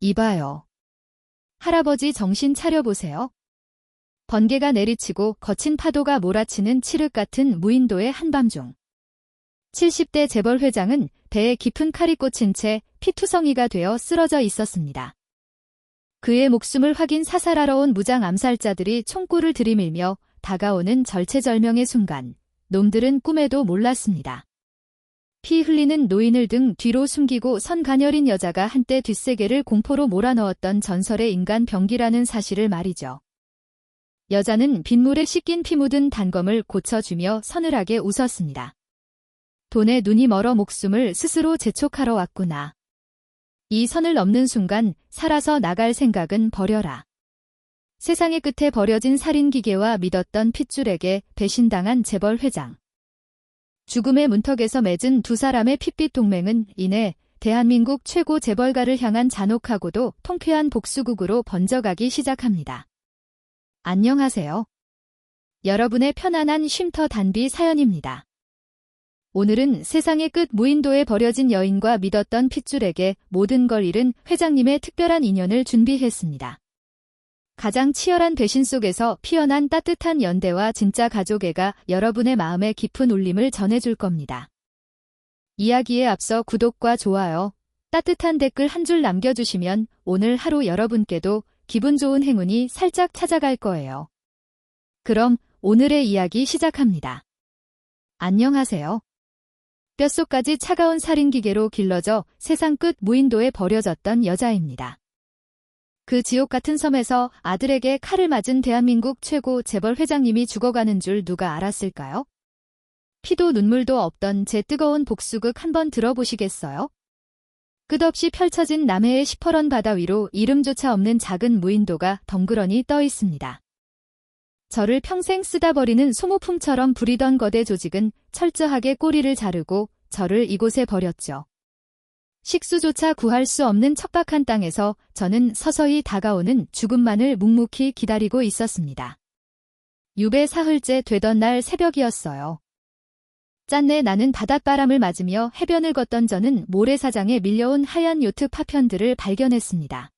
이봐요. 할아버지 정신 차려보세요. 번개가 내리치고 거친 파도가 몰아치는 칠흑 같은 무인도의 한밤중. 70대 재벌 회장은 배에 깊은 칼이 꽂힌 채 피투성이가 되어 쓰러져 있었습니다. 그의 목숨을 확인 사살하러 온 무장 암살자들이 총구를 들이밀며 다가오는 절체절명의 순간, 놈들은 꿈에도 몰랐습니다. 피 흘리는 노인을 등 뒤로 숨기고 선 가녀린 여자가 한때 뒷세계를 공포로 몰아넣었던 전설의 인간 병기라는 사실을 말이죠. 여자는 빗물에 씻긴 피 묻은 단검을 고쳐주며 서늘하게 웃었습니다. 돈에 눈이 멀어 목숨을 스스로 재촉하러 왔구나. 이 선을 넘는 순간 살아서 나갈 생각은 버려라. 세상의 끝에 버려진 살인기계와 믿었던 핏줄에게 배신당한 재벌 회장. 죽음의 문턱에서 맺은 두 사람의 핏빛 동맹은 이내 대한민국 최고 재벌가를 향한 잔혹하고도 통쾌한 복수극으로 번져가기 시작합니다. 안녕하세요. 여러분의 편안한 쉼터 단비 사연입니다. 오늘은 세상의 끝 무인도에 버려진 여인과 믿었던 핏줄에게 모든 걸 잃은 회장님의 특별한 인연을 준비했습니다. 가장 치열한 배신 속에서 피어난 따뜻한 연대와 진짜 가족애가 여러분의 마음에 깊은 울림을 전해줄 겁니다. 이야기에 앞서 구독과 좋아요, 따뜻한 댓글 한 줄 남겨주시면 오늘 하루 여러분께도 기분 좋은 행운이 살짝 찾아갈 거예요. 그럼 오늘의 이야기 시작합니다. 안녕하세요. 뼛속까지 차가운 살인기계로 길러져 세상 끝 무인도에 버려졌던 여자입니다. 그 지옥 같은 섬에서 아들에게 칼을 맞은 대한민국 최고 재벌 회장님이 죽어가는 줄 누가 알았을까요? 피도 눈물도 없던 제 뜨거운 복수극 한번 들어보시겠어요? 끝없이 펼쳐진 남해의 시퍼런 바다 위로 이름조차 없는 작은 무인도가 덩그러니 떠 있습니다. 저를 평생 쓰다 버리는 소모품처럼 부리던 거대 조직은 철저하게 꼬리를 자르고 저를 이곳에 버렸죠. 식수조차 구할 수 없는 척박한 땅에서 저는 서서히 다가오는 죽음만을 묵묵히 기다리고 있었습니다. 유배 사흘째 되던 날 새벽이었어요. 짠내 나는 바닷바람을 맞으며 해변을 걷던 저는 모래사장에 밀려온 하얀 요트 파편들을 발견했습니다.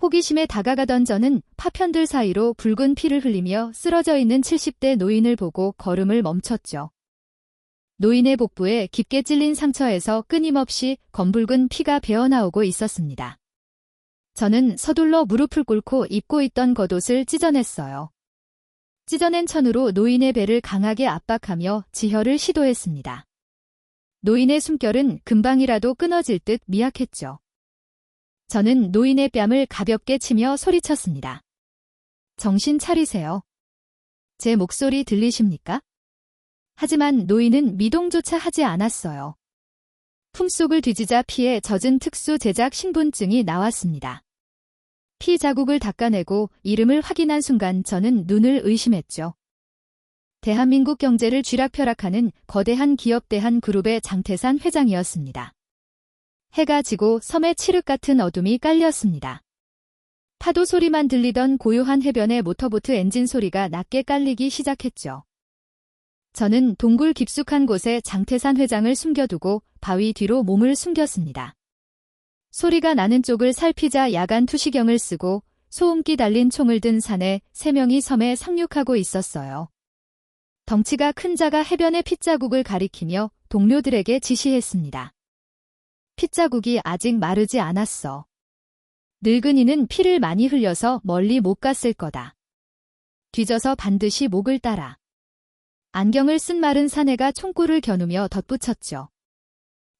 호기심에 다가가던 저는 파편들 사이로 붉은 피를 흘리며 쓰러져 있는 70대 노인을 보고 걸음을 멈췄죠. 노인의 복부에 깊게 찔린 상처에서 끊임없이 검붉은 피가 배어나오고 있었습니다. 저는 서둘러 무릎을 꿇고 입고 있던 겉옷을 찢어냈어요. 찢어낸 천으로 노인의 배를 강하게 압박하며 지혈을 시도했습니다. 노인의 숨결은 금방이라도 끊어질 듯 미약했죠. 저는 노인의 뺨을 가볍게 치며 소리쳤습니다. 정신 차리세요. 제 목소리 들리십니까? 하지만 노인은 미동조차 하지 않았어요. 품속을 뒤지자 피에 젖은 특수 제작 신분증이 나왔습니다. 피 자국을 닦아내고 이름을 확인한 순간 저는 눈을 의심했죠. 대한민국 경제를 쥐락펴락하는 거대한 기업 대한그룹의 장태산 회장이었습니다. 해가 지고 섬의 칠흑 같은 어둠이 깔렸습니다. 파도 소리만 들리던 고요한 해변의 모터보트 엔진 소리가 낮게 깔리기 시작했죠. 저는 동굴 깊숙한 곳에 장태산 회장을 숨겨두고 바위 뒤로 몸을 숨겼습니다. 소리가 나는 쪽을 살피자 야간 투시경을 쓰고 소음기 달린 총을 든 사내 3명이 섬에 상륙하고 있었어요. 덩치가 큰 자가 해변의 핏자국을 가리키며 동료들에게 지시했습니다. 핏자국이 아직 마르지 않았어. 늙은이는 피를 많이 흘려서 멀리 못 갔을 거다. 뒤져서 반드시 목을 따라. 안경을 쓴 마른 사내가 총구를 겨누며 덧붙였죠.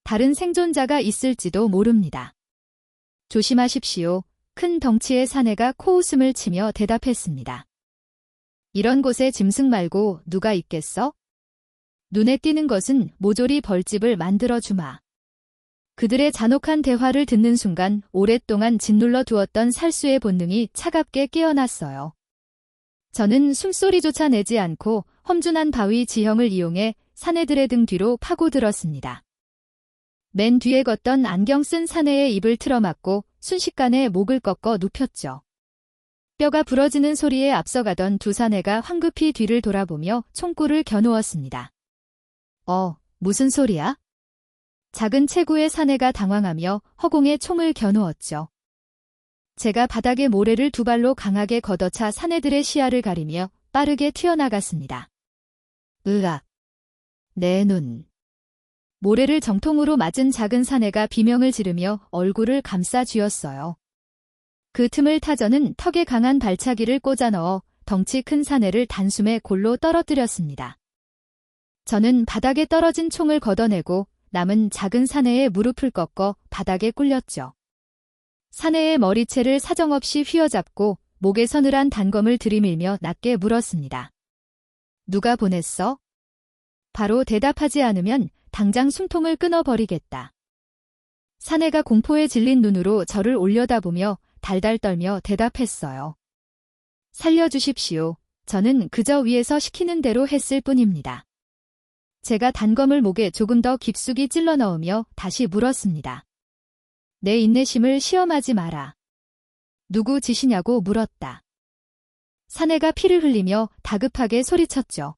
다른 생존자가 있을지도 모릅니다. 조심하십시오. 큰 덩치의 사내가 코웃음을 치며 대답했습니다. 이런 곳에 짐승 말고 누가 있겠어? 눈에 띄는 것은 모조리 벌집을 만들어주마. 그들의 잔혹한 대화를 듣는 순간 오랫동안 짓눌러 두었던 살수의 본능이 차갑게 깨어났어요. 저는 숨소리조차 내지 않고 험준한 바위 지형을 이용해 사내들의 등 뒤로 파고들었습니다. 맨 뒤에 걷던 안경 쓴 사내의 입을 틀어막고 순식간에 목을 꺾어 눕혔죠. 뼈가 부러지는 소리에 앞서가던 두 사내가 황급히 뒤를 돌아보며 총구를 겨누었습니다. 무슨 소리야? 작은 체구의 사내가 당황하며 허공에 총을 겨누었죠. 제가 바닥에 모래를 두 발로 강하게 걷어차 사내들의 시야를 가리며 빠르게 튀어나갔습니다. 으악. 내 눈. 모래를 정통으로 맞은 작은 사내가 비명을 지르며 얼굴을 감싸 쥐었어요. 그 틈을 타 저는 턱에 강한 발차기를 꽂아 넣어 덩치 큰 사내를 단숨에 골로 떨어뜨렸습니다. 저는 바닥에 떨어진 총을 걷어내고 남은 작은 사내의 무릎을 꺾어 바닥에 꿇렸죠. 사내의 머리채를 사정없이 휘어잡고 목에 서늘한 단검을 들이밀며 낮게 물었습니다. 누가 보냈어? 바로 대답하지 않으면 당장 숨통을 끊어버리겠다. 사내가 공포에 질린 눈으로 저를 올려다보며 달달 떨며 대답했어요. 살려주십시오. 저는 그저 위에서 시키는 대로 했을 뿐입니다. 제가 단검을 목에 조금 더 깊숙이 찔러 넣으며 다시 물었습니다. 내 인내심을 시험하지 마라. 누구 짓이냐고 물었다. 사내가 피를 흘리며 다급하게 소리쳤죠.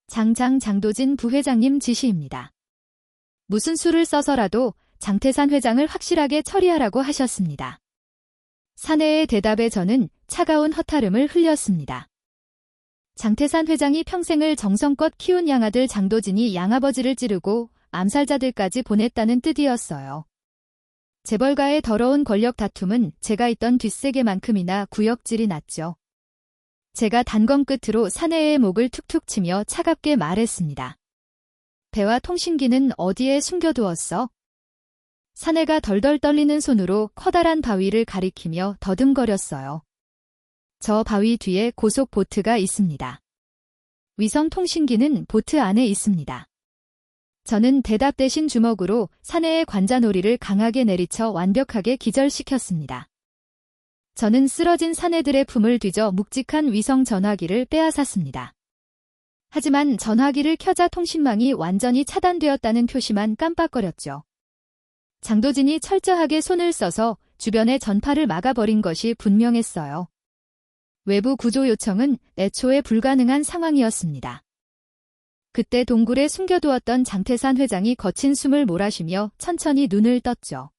장도진 부회장님 지시입니다. 무슨 수를 써서라도 장태산 회장을 확실하게 처리하라고 하셨습니다. 사내의 대답에 저는 차가운 허탈함을 흘렸습니다. 장태산 회장이 평생을 정성껏 키운 양아들 장도진이 양아버지를 찌르고 암살자들까지 보냈다는 뜻이었어요. 재벌가의 더러운 권력 다툼은 제가 있던 뒷세계만큼이나 구역질이 났죠. 제가 단검 끝으로 사내의 목을 툭툭 치며 차갑게 말했습니다. 배와 통신기는 어디에 숨겨두었어? 사내가 덜덜 떨리는 손으로 커다란 바위를 가리키며 더듬거렸어요. 저 바위 뒤에 고속 보트가 있습니다. 위성 통신기는 보트 안에 있습니다. 저는 대답 대신 주먹으로 사내의 관자놀이를 강하게 내리쳐 완벽하게 기절시켰습니다. 저는 쓰러진 사내들의 품을 뒤져 묵직한 위성 전화기를 빼앗았습니다. 하지만 전화기를 켜자 통신망이 완전히 차단되었다는 표시만 깜빡거렸죠. 장도진이 철저하게 손을 써서 주변의 전파를 막아버린 것이 분명했어요. 외부 구조 요청은 애초에 불가능한 상황이었습니다. 그때 동굴에 숨겨두었던 장태산 회장이 거친 숨을 몰아쉬며 천천히 눈을 떴죠.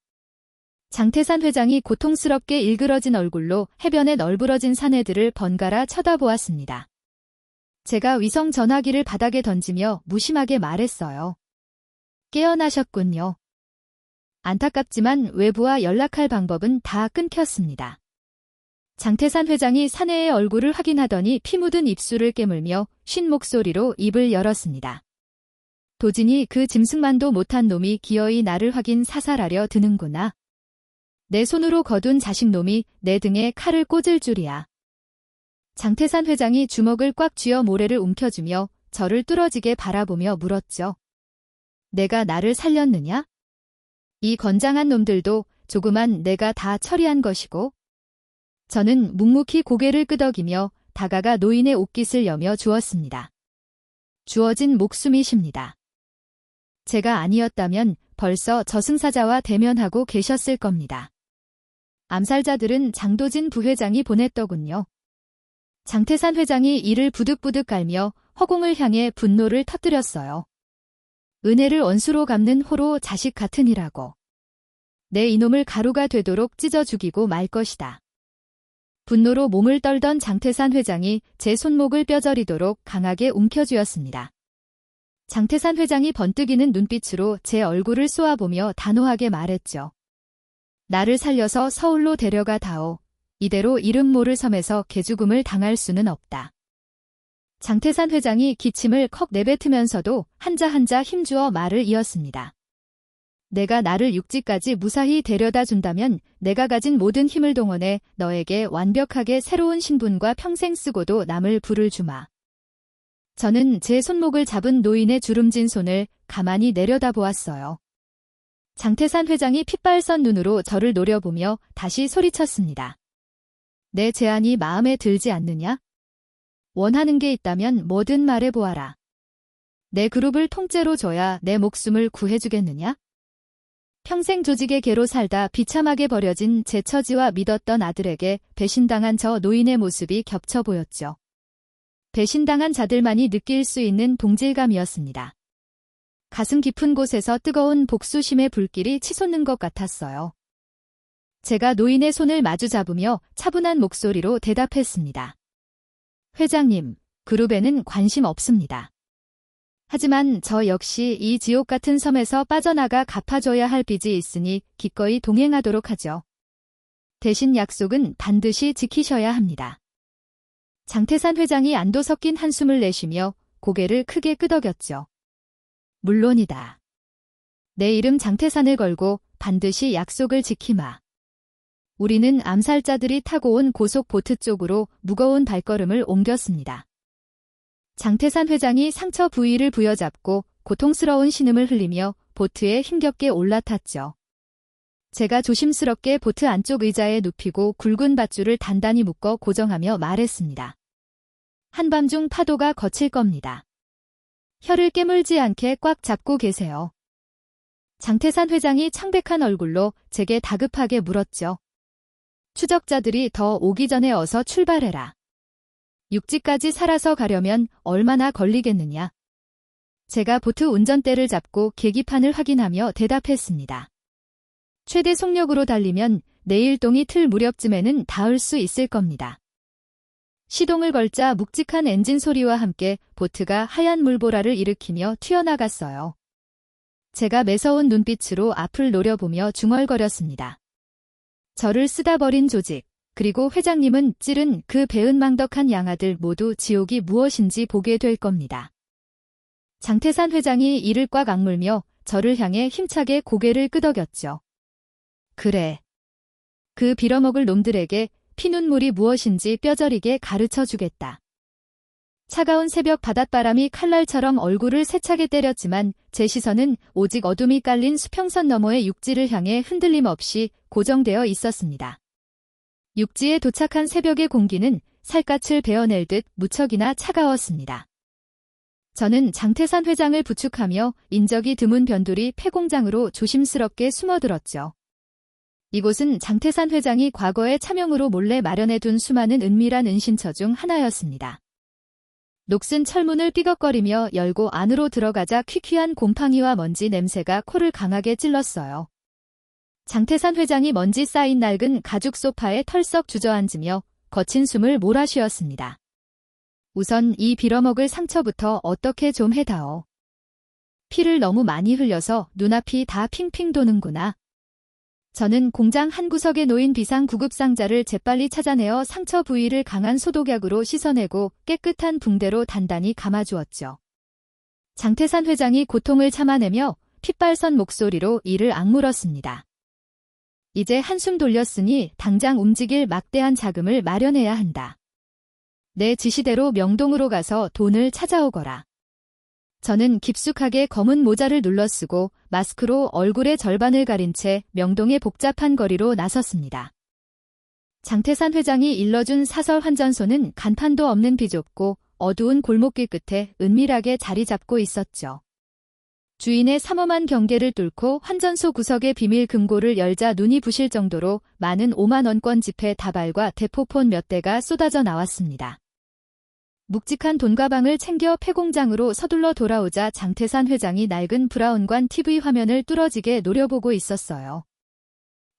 장태산 회장이 고통스럽게 일그러진 얼굴로 해변에 널브러진 사내들을 번갈아 쳐다보았습니다. 제가 위성 전화기를 바닥에 던지며 무심하게 말했어요. 깨어나셨군요. 안타깝지만 외부와 연락할 방법은 다 끊겼습니다. 장태산 회장이 사내의 얼굴을 확인하더니 피 묻은 입술을 깨물며 쉰 목소리로 입을 열었습니다. 도진이 그 짐승만도 못한 놈이 기어이 나를 확인 사살하려 드는구나. 내 손으로 거둔 자식놈이 내 등에 칼을 꽂을 줄이야. 장태산 회장이 주먹을 꽉 쥐어 모래를 움켜쥐며 저를 뚫어지게 바라보며 물었죠. 내가 나를 살렸느냐? 이 건장한 놈들도 조그만 내가 다 처리한 것이고. 저는 묵묵히 고개를 끄덕이며 다가가 노인의 옷깃을 여며 주었습니다. 주어진 목숨이십니다. 제가 아니었다면 벌써 저승사자와 대면하고 계셨을 겁니다. 암살자들은 장도진 부회장이 보냈더군요. 장태산 회장이 이를 부득부득 깔며 허공을 향해 분노를 터뜨렸어요. 은혜를 원수로 갚는 호로 자식 같으니라고. 내 이놈을 가루가 되도록 찢어 죽이고 말 것이다. 분노로 몸을 떨던 장태산 회장이 제 손목을 뼈저리도록 강하게 움켜쥐었습니다. 장태산 회장이 번뜩이는 눈빛으로 제 얼굴을 쏘아보며 단호하게 말했죠. 나를 살려서 서울로 데려가 다오. 이대로 이름 모를 섬에서 개죽음을 당할 수는 없다. 장태산 회장이 기침을 컥 내뱉으면서도 한자 한자 힘주어 말을 이었습니다. 내가 나를 육지까지 무사히 데려다 준다면 내가 가진 모든 힘을 동원해 너에게 완벽하게 새로운 신분과 평생 쓰고도 남을 부를 주마. 저는 제 손목을 잡은 노인의 주름진 손을 가만히 내려다보았어요. 장태산 회장이 핏발선 눈으로 저를 노려보며 다시 소리쳤습니다. 내 제안이 마음에 들지 않느냐? 원하는 게 있다면 뭐든 말해보아라. 내 그룹을 통째로 줘야 내 목숨을 구해주겠느냐? 평생 조직의 개로 살다 비참하게 버려진 제 처지와 믿었던 아들에게 배신당한 저 노인의 모습이 겹쳐 보였죠. 배신당한 자들만이 느낄 수 있는 동질감이었습니다. 가슴 깊은 곳에서 뜨거운 복수심의 불길이 치솟는 것 같았어요. 제가 노인의 손을 마주 잡으며 차분한 목소리로 대답했습니다. 회장님, 그룹에는 관심 없습니다. 하지만 저 역시 이 지옥 같은 섬에서 빠져나가 갚아줘야 할 빚이 있으니 기꺼이 동행하도록 하죠. 대신 약속은 반드시 지키셔야 합니다. 장태산 회장이 안도 섞인 한숨을 내쉬며 고개를 크게 끄덕였죠. 물론이다. 내 이름 장태산을 걸고 반드시 약속을 지키마. 우리는 암살자들이 타고 온 고속 보트 쪽으로 무거운 발걸음을 옮겼습니다. 장태산 회장이 상처 부위를 부여잡고 고통스러운 신음을 흘리며 보트에 힘겹게 올라탔죠. 제가 조심스럽게 보트 안쪽 의자에 눕히고 굵은 밧줄을 단단히 묶어 고정하며 말했습니다. 한밤중 파도가 거칠 겁니다. 혀를 깨물지 않게 꽉 잡고 계세요. 장태산 회장이 창백한 얼굴로 제게 다급하게 물었죠. 추적자들이 더 오기 전에 어서 출발해라. 육지까지 살아서 가려면 얼마나 걸리겠느냐. 제가 보트 운전대를 잡고 계기판을 확인하며 대답했습니다. 최대 속력으로 달리면 내일 동이틀 무렵쯤에는 닿을 수 있을 겁니다. 시동을 걸자 묵직한 엔진 소리와 함께 보트가 하얀 물보라를 일으키며 튀어나갔어요. 제가 매서운 눈빛으로 앞을 노려보며 중얼거렸습니다. 저를 쓰다 버린 조직, 그리고 회장님은 찌른 그 배은망덕한 양아들 모두 지옥이 무엇인지 보게 될 겁니다. 장태산 회장이 이를 꽉 악물며 저를 향해 힘차게 고개를 끄덕였죠. 그래. 그 빌어먹을 놈들에게 피눈물이 무엇인지 뼈저리게 가르쳐 주겠다. 차가운 새벽 바닷바람이 칼날처럼 얼굴을 세차게 때렸지만 제 시선은 오직 어둠이 깔린 수평선 너머의 육지를 향해 흔들림 없이 고정되어 있었습니다. 육지에 도착한 새벽의 공기는 살갗을 베어낼 듯 무척이나 차가웠습니다. 저는 장태산 회장을 부축하며 인적이 드문 변두리 폐공장으로 조심스럽게 숨어들었죠. 이곳은 장태산 회장이 과거에 차명으로 몰래 마련해둔 수많은 은밀한 은신처 중 하나였습니다. 녹슨 철문을 삐걱거리며 열고 안으로 들어가자 퀴퀴한 곰팡이와 먼지 냄새가 코를 강하게 찔렀어요. 장태산 회장이 먼지 쌓인 낡은 가죽 소파에 털썩 주저앉으며 거친 숨을 몰아쉬었습니다. 우선 이 빌어먹을 상처부터 어떻게 좀 해다오. 피를 너무 많이 흘려서 눈앞이 다 핑핑 도는구나. 저는 공장 한 구석에 놓인 비상구급 상자를 재빨리 찾아내어 상처 부위를 강한 소독약으로 씻어내고 깨끗한 붕대로 단단히 감아주었죠. 장태산 회장이 고통을 참아내며 핏발선 목소리로 이를 악물었습니다. 이제 한숨 돌렸으니 당장 움직일 막대한 자금을 마련해야 한다. 내 지시대로 명동으로 가서 돈을 찾아오거라. 저는 깊숙하게 검은 모자를 눌러쓰고 마스크로 얼굴의 절반을 가린 채 명동의 복잡한 거리로 나섰습니다. 장태산 회장이 일러준 사설 환전소는 간판도 없는 비좁고 어두운 골목길 끝에 은밀하게 자리 잡고 있었죠. 주인의 삼엄한 경계를 뚫고 환전소 구석의 비밀 금고를 열자 눈이 부실 정도로 많은 5만 원권 지폐 다발과 대포폰 몇 대가 쏟아져 나왔습니다. 묵직한 돈가방을 챙겨 폐공장으로 서둘러 돌아오자 장태산 회장이 낡은 브라운관 TV 화면을 뚫어지게 노려보고 있었어요.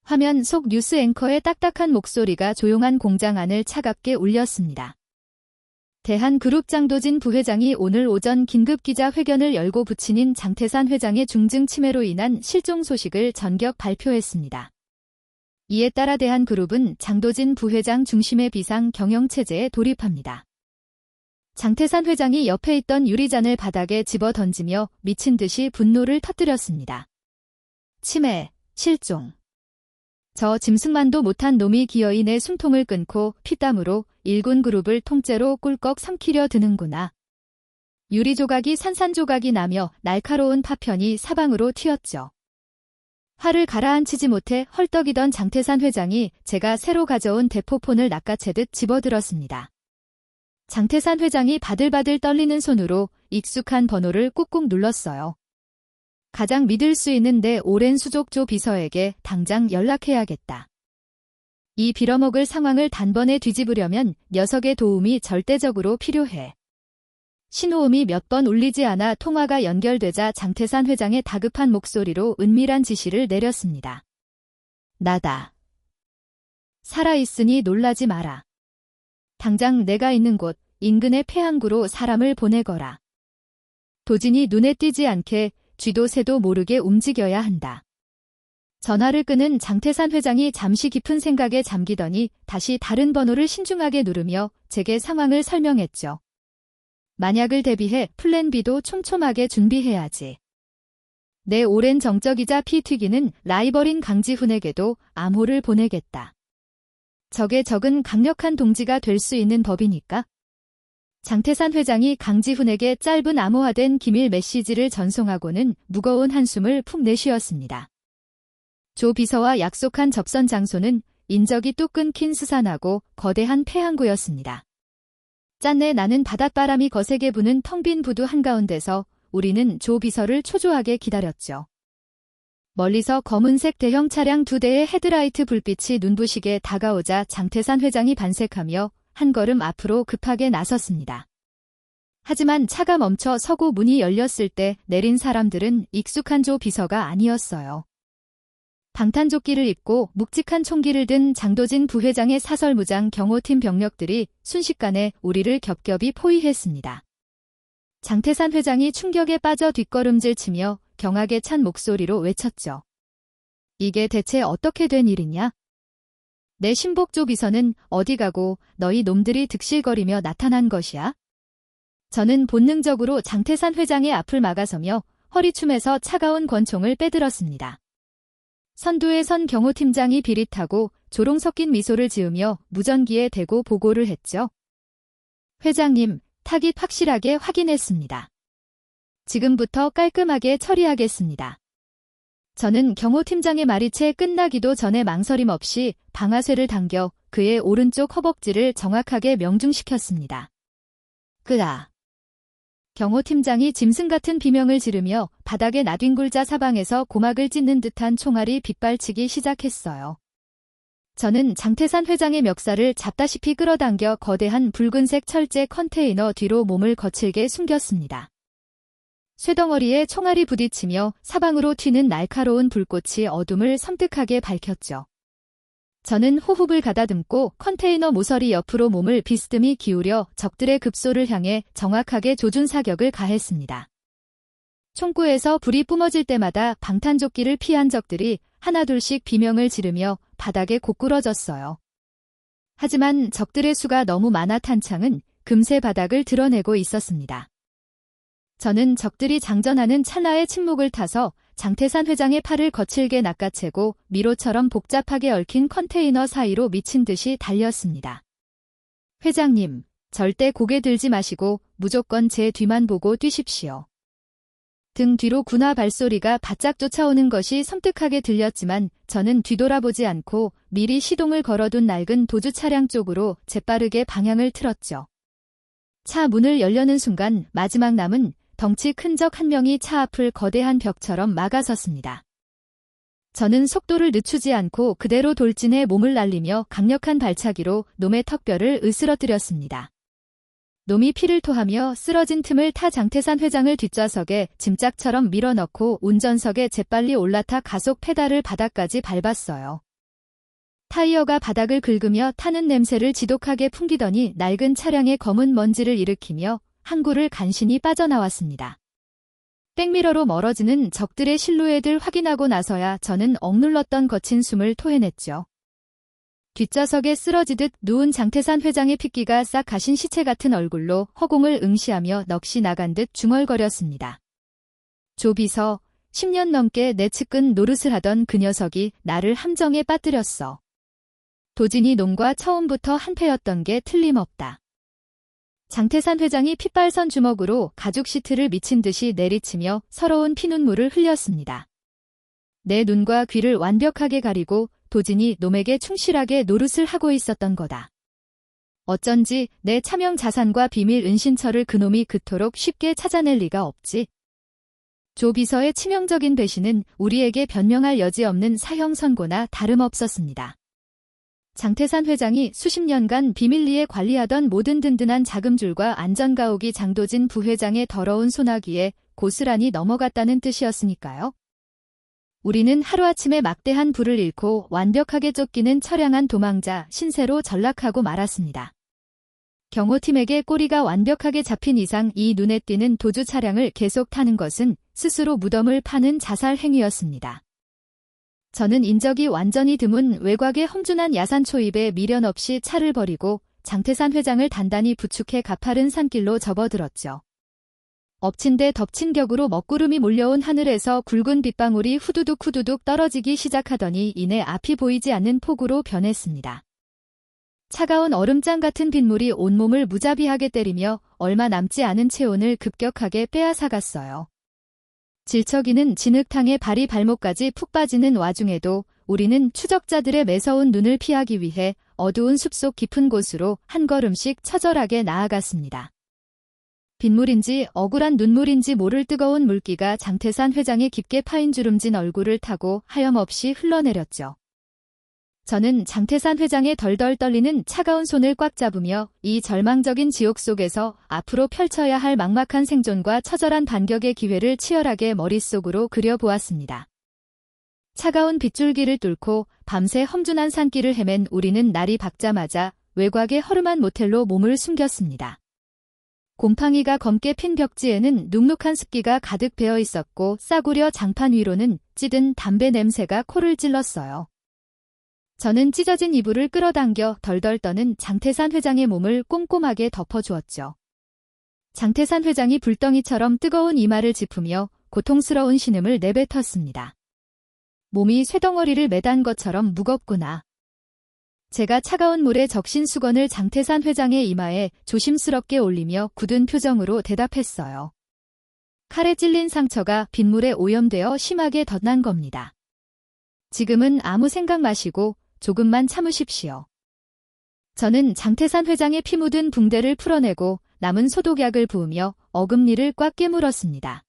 화면 속 뉴스 앵커의 딱딱한 목소리가 조용한 공장 안을 차갑게 울렸습니다. 대한그룹 장도진 부회장이 오늘 오전 긴급기자회견을 열고 부친인 장태산 회장의 중증 치매로 인한 실종 소식을 전격 발표했습니다. 이에 따라 대한그룹은 장도진 부회장 중심의 비상 경영체제에 돌입합니다. 장태산 회장이 옆에 있던 유리잔을 바닥에 집어 던지며 미친 듯이 분노를 터뜨렸습니다. 치매, 실종. 저 짐승만도 못한 놈이 기어이 내 숨통을 끊고 피땀으로 일군 그룹을 통째로 꿀꺽 삼키려 드는구나. 유리 조각이 산산조각이 나며 날카로운 파편이 사방으로 튀었죠. 화를 가라앉히지 못해 헐떡이던 장태산 회장이 제가 새로 가져온 대포폰을 낚아채듯 집어들었습니다. 장태산 회장이 바들바들 떨리는 손으로 익숙한 번호를 꾹꾹 눌렀어요. 가장 믿을 수 있는 내 오랜 수족조 비서에게 당장 연락해야겠다. 이 빌어먹을 상황을 단번에 뒤집으려면 녀석의 도움이 절대적으로 필요해. 신호음이 몇 번 울리지 않아 통화가 연결되자 장태산 회장의 다급한 목소리로 은밀한 지시를 내렸습니다. 나다. 살아있으니 놀라지 마라. 당장 내가 있는 곳 인근의 폐항구로 사람을 보내거라. 도진이 눈에 띄지 않게 쥐도 새도 모르게 움직여야 한다. 전화를 끄는 장태산 회장이 잠시 깊은 생각에 잠기더니 다시 다른 번호를 신중하게 누르며 제게 상황을 설명했죠. 만약을 대비해 플랜 B도 촘촘하게 준비해야지. 내 오랜 정적이자 피 튀기는 라이벌인 강지훈에게도 암호를 보내겠다. 적의 적은 강력한 동지가 될 수 있는 법이니까. 장태산 회장이 강지훈에게 짧은 암호화된 기밀 메시지를 전송하고는 무거운 한숨을 푹 내쉬었습니다. 조 비서와 약속한 접선 장소는 인적이 뚝 끊긴 스산하고 거대한 폐항구였습니다. 짠내 나는 바닷바람이 거세게 부는 텅 빈 부두 한가운데서 우리는 조 비서를 초조하게 기다렸죠. 멀리서 검은색 대형 차량 2대의 헤드라이트 불빛이 눈부시게 다가오자 장태산 회장이 반색하며 한 걸음 앞으로 급하게 나섰습니다. 하지만 차가 멈춰 서고 문이 열렸을 때 내린 사람들은 익숙한 조 비서가 아니었어요. 방탄조끼를 입고 묵직한 총기를 든 장도진 부회장의 사설무장 경호팀 병력들이 순식간에 우리를 겹겹이 포위했습니다. 장태산 회장이 충격에 빠져 뒷걸음질 치며 경악에 찬 목소리로 외쳤죠. 이게 대체 어떻게 된 일이냐? 내 신복조 비서는 어디 가고 너희 놈들이 득실거리며 나타난 것이야? 저는 본능적으로 장태산 회장의 앞을 막아서며 허리춤에서 차가운 권총을 빼들었습니다. 선두에 선 경호팀장이 비릿하고 조롱 섞인 미소를 지으며 무전기에 대고 보고를 했죠. 회장님, 타깃 확실하게 확인했습니다. 지금부터 깔끔하게 처리하겠습니다. 저는 경호팀장의 말이 채 끝나기도 전에 망설임 없이 방아쇠를 당겨 그의 오른쪽 허벅지를 정확하게 명중시켰습니다. 그아. 경호팀장이 짐승 같은 비명을 지르며 바닥에 나뒹굴자 사방에서 고막을 찢는 듯한 총알이 빗발치기 시작했어요. 저는 장태산 회장의 멱살을 잡다시피 끌어당겨 거대한 붉은색 철제 컨테이너 뒤로 몸을 거칠게 숨겼습니다. 쇠덩어리에 총알이 부딪히며 사방으로 튀는 날카로운 불꽃이 어둠을 섬뜩하게 밝혔죠. 저는 호흡을 가다듬고 컨테이너 모서리 옆으로 몸을 비스듬히 기울여 적들의 급소를 향해 정확하게 조준 사격을 가했습니다. 총구에서 불이 뿜어질 때마다 방탄조끼를 피한 적들이 하나둘씩 비명을 지르며 바닥에 고꾸러졌어요. 하지만 적들의 수가 너무 많아 탄창은 금세 바닥을 드러내고 있었습니다. 저는 적들이 장전하는 찰나의 침묵을 타서 장태산 회장의 팔을 거칠게 낚아채고 미로처럼 복잡하게 얽힌 컨테이너 사이로 미친 듯이 달렸습니다. 회장님, 절대 고개 들지 마시고 무조건 제 뒤만 보고 뛰십시오. 등 뒤로 군화 발소리가 바짝 쫓아오는 것이 섬뜩하게 들렸지만 저는 뒤돌아보지 않고 미리 시동을 걸어둔 낡은 도주 차량 쪽으로 재빠르게 방향을 틀었죠. 차 문을 열려는 순간 마지막 남은 덩치 큰 적 한 명이 차 앞을 거대한 벽처럼 막아섰습니다. 저는 속도를 늦추지 않고 그대로 돌진해 몸을 날리며 강력한 발차기로 놈의 턱뼈를 으스러뜨렸습니다. 놈이 피를 토하며 쓰러진 틈을 타 장태산 회장을 뒷좌석에 짐짝처럼 밀어넣고 운전석에 재빨리 올라타 가속 페달을 바닥까지 밟았어요. 타이어가 바닥을 긁으며 타는 냄새를 지독하게 풍기더니 낡은 차량의 검은 먼지를 일으키며 항구를 간신히 빠져나왔습니다. 백미러로 멀어지는 적들의 실루엣을 확인하고 나서야 저는 억눌렀던 거친 숨을 토해냈죠. 뒷좌석에 쓰러지듯 누운 장태산 회장의 핏기가 싹 가신 시체 같은 얼굴로 허공을 응시하며 넋이 나간 듯 중얼거렸습니다. 조 비서, 10년 넘게 내 측근 노릇을 하던 그 녀석이 나를 함정에 빠뜨렸어. 도진이 놈과 처음부터 한패였던 게 틀림없다. 장태산 회장이 핏발선 주먹으로 가죽 시트를 미친 듯이 내리치며 서러운 피눈물을 흘렸습니다. 내 눈과 귀를 완벽하게 가리고 도진이 놈에게 충실하게 노릇을 하고 있었던 거다. 어쩐지 내 차명 자산과 비밀 은신처를 그놈이 그토록 쉽게 찾아낼 리가 없지. 조 비서의 치명적인 배신은 우리에게 변명할 여지 없는 사형 선고나 다름없었습니다. 장태산 회장이 수십 년간 비밀리에 관리하던 모든 든든한 자금줄과 안전가옥이 장도진 부회장의 더러운 소나기에 고스란히 넘어갔다는 뜻이었으니까요. 우리는 하루아침에 막대한 부를 잃고 완벽하게 쫓기는 처량한 도망자 신세로 전락하고 말았습니다. 경호팀에게 꼬리가 완벽하게 잡힌 이상 이 눈에 띄는 도주 차량을 계속 타는 것은 스스로 무덤을 파는 자살 행위였습니다. 저는 인적이 완전히 드문 외곽의 험준한 야산 초입에 미련 없이 차를 버리고 장태산 회장을 단단히 부축해 가파른 산길로 접어들었죠. 엎친 데 덮친 격으로 먹구름이 몰려온 하늘에서 굵은 빗방울이 후두둑 떨어지기 시작하더니 이내 앞이 보이지 않는 폭우로 변했습니다. 차가운 얼음장 같은 빗물이 온몸을 무자비하게 때리며 얼마 남지 않은 체온을 급격하게 빼앗아갔어요. 질척이는 진흙탕에 발이 발목까지 푹 빠지는 와중에도 우리는 추적자들의 매서운 눈을 피하기 위해 어두운 숲속 깊은 곳으로 한 걸음씩 처절하게 나아갔습니다. 빗물인지 억울한 눈물인지 모를 뜨거운 물기가 장태산 회장의 깊게 파인 주름진 얼굴을 타고 하염없이 흘러내렸죠. 저는 장태산 회장의 덜덜 떨리는 차가운 손을 꽉 잡으며 이 절망적인 지옥 속에서 앞으로 펼쳐야 할 막막한 생존과 처절한 반격의 기회를 치열하게 머릿속으로 그려보았습니다. 차가운 빗줄기를 뚫고 밤새 험준한 산길을 헤맨 우리는 날이 밝자마자 외곽의 허름한 모텔로 몸을 숨겼습니다. 곰팡이가 검게 핀 벽지에는 눅눅한 습기가 가득 배어 있었고 싸구려 장판 위로는 찌든 담배 냄새가 코를 찔렀어요. 저는 찢어진 이불을 끌어당겨 덜덜 떠는 장태산 회장의 몸을 꼼꼼하게 덮어주었죠. 장태산 회장이 불덩이처럼 뜨거운 이마를 짚으며 고통스러운 신음을 내뱉었습니다. 몸이 쇠덩어리를 매단 것처럼 무겁구나. 제가 차가운 물에 적신 수건을 장태산 회장의 이마에 조심스럽게 올리며 굳은 표정으로 대답했어요. 칼에 찔린 상처가 빗물에 오염되어 심하게 덧난 겁니다. 지금은 아무 생각 마시고 조금만 참으십시오. 저는 장태산 회장의 피 묻은 붕대를 풀어내고 남은 소독약을 부으며 어금니를 꽉 깨물었습니다.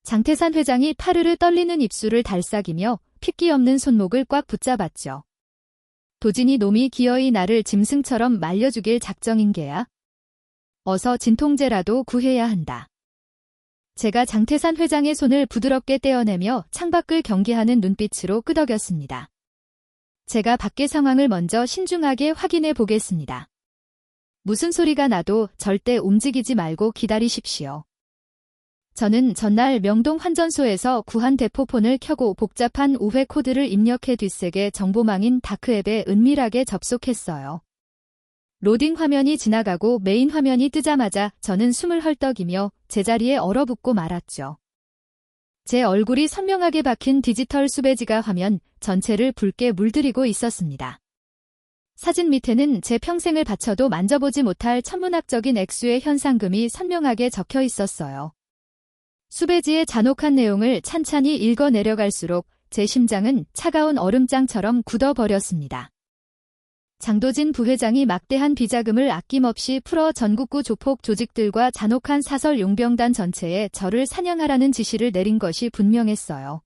장태산 회장이 파르르 떨리는 입술을 달싹이며 핏기 없는 손목을 꽉 붙잡았죠. 도진이 놈이 기어이 나를 짐승처럼 말려주길 작정인 게야. 어서 진통제라도 구해야 한다. 제가 장태산 회장의 손을 부드럽게 떼어내며 창밖을 경계하는 눈빛으로 끄덕였습니다. 제가 밖의 상황을 먼저 신중하게 확인해 보겠습니다. 무슨 소리가 나도 절대 움직이지 말고 기다리십시오. 저는 전날 명동 환전소에서 구한 대포폰을 켜고 복잡한 우회 코드를 입력해 뒷색의 정보망인 다크앱에 은밀하게 접속했어요. 로딩 화면이 지나가고 메인 화면이 뜨자마자 저는 숨을 헐떡이며 제자리에 얼어붙고 말았죠. 제 얼굴이 선명하게 박힌 디지털 수배지가 화면 전체를 붉게 물들이고 있었습니다. 사진 밑에는 제 평생을 바쳐도 만져보지 못할 천문학적인 액수의 현상금이 선명하게 적혀 있었어요. 수배지의 잔혹한 내용을 찬찬히 읽어 내려갈수록 제 심장은 차가운 얼음장처럼 굳어버렸습니다. 장도진 부회장이 막대한 비자금을 아낌없이 풀어 전국구 조폭 조직들과 잔혹한 사설 용병단 전체에 저를 사냥하라는 지시를 내린 것이 분명했어요.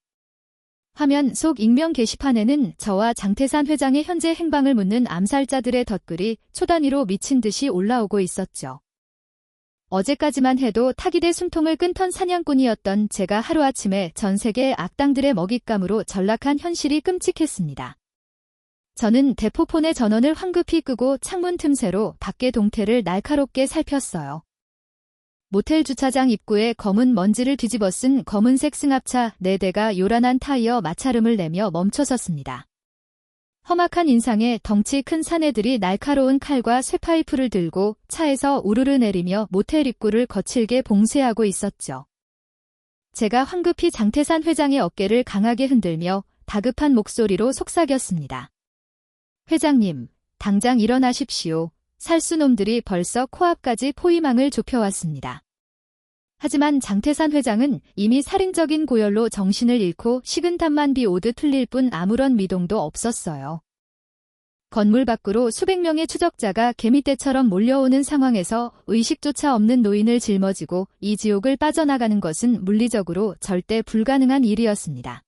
화면 속 익명 게시판에는 저와 장태산 회장의 현재 행방을 묻는 암살자들의 덧글이 초단위로 미친 듯이 올라오고 있었죠. 어제까지만 해도 타깃의 숨통을 끊던 사냥꾼이었던 제가 하루아침에 전 세계의 악당들의 먹잇감으로 전락한 현실이 끔찍했습니다. 저는 대포폰의 전원을 황급히 끄고 창문 틈새로 밖의 동태를 날카롭게 살폈어요. 모텔 주차장 입구에 검은 먼지를 뒤집어 쓴 검은색 승합차 4대가 요란한 타이어 마찰음을 내며 멈춰섰습니다. 험악한 인상에 덩치 큰 사내들이 날카로운 칼과 쇠파이프를 들고 차에서 우르르 내리며 모텔 입구를 거칠게 봉쇄하고 있었죠. 제가 황급히 장태산 회장의 어깨를 강하게 흔들며 다급한 목소리로 속삭였습니다. 회장님, 당장 일어나십시오. 살수놈들이 벌써 코앞까지 포위망을 좁혀왔습니다. 하지만 장태산 회장은 이미 살인적인 고열로 정신을 잃고 식은땀만 비 오듯 흘릴 뿐 아무런 미동도 없었어요. 건물 밖으로 수백 명의 추적자가 개미떼처럼 몰려오는 상황에서 의식조차 없는 노인을 짊어지고 이 지옥을 빠져나가는 것은 물리적으로 절대 불가능한 일이었습니다.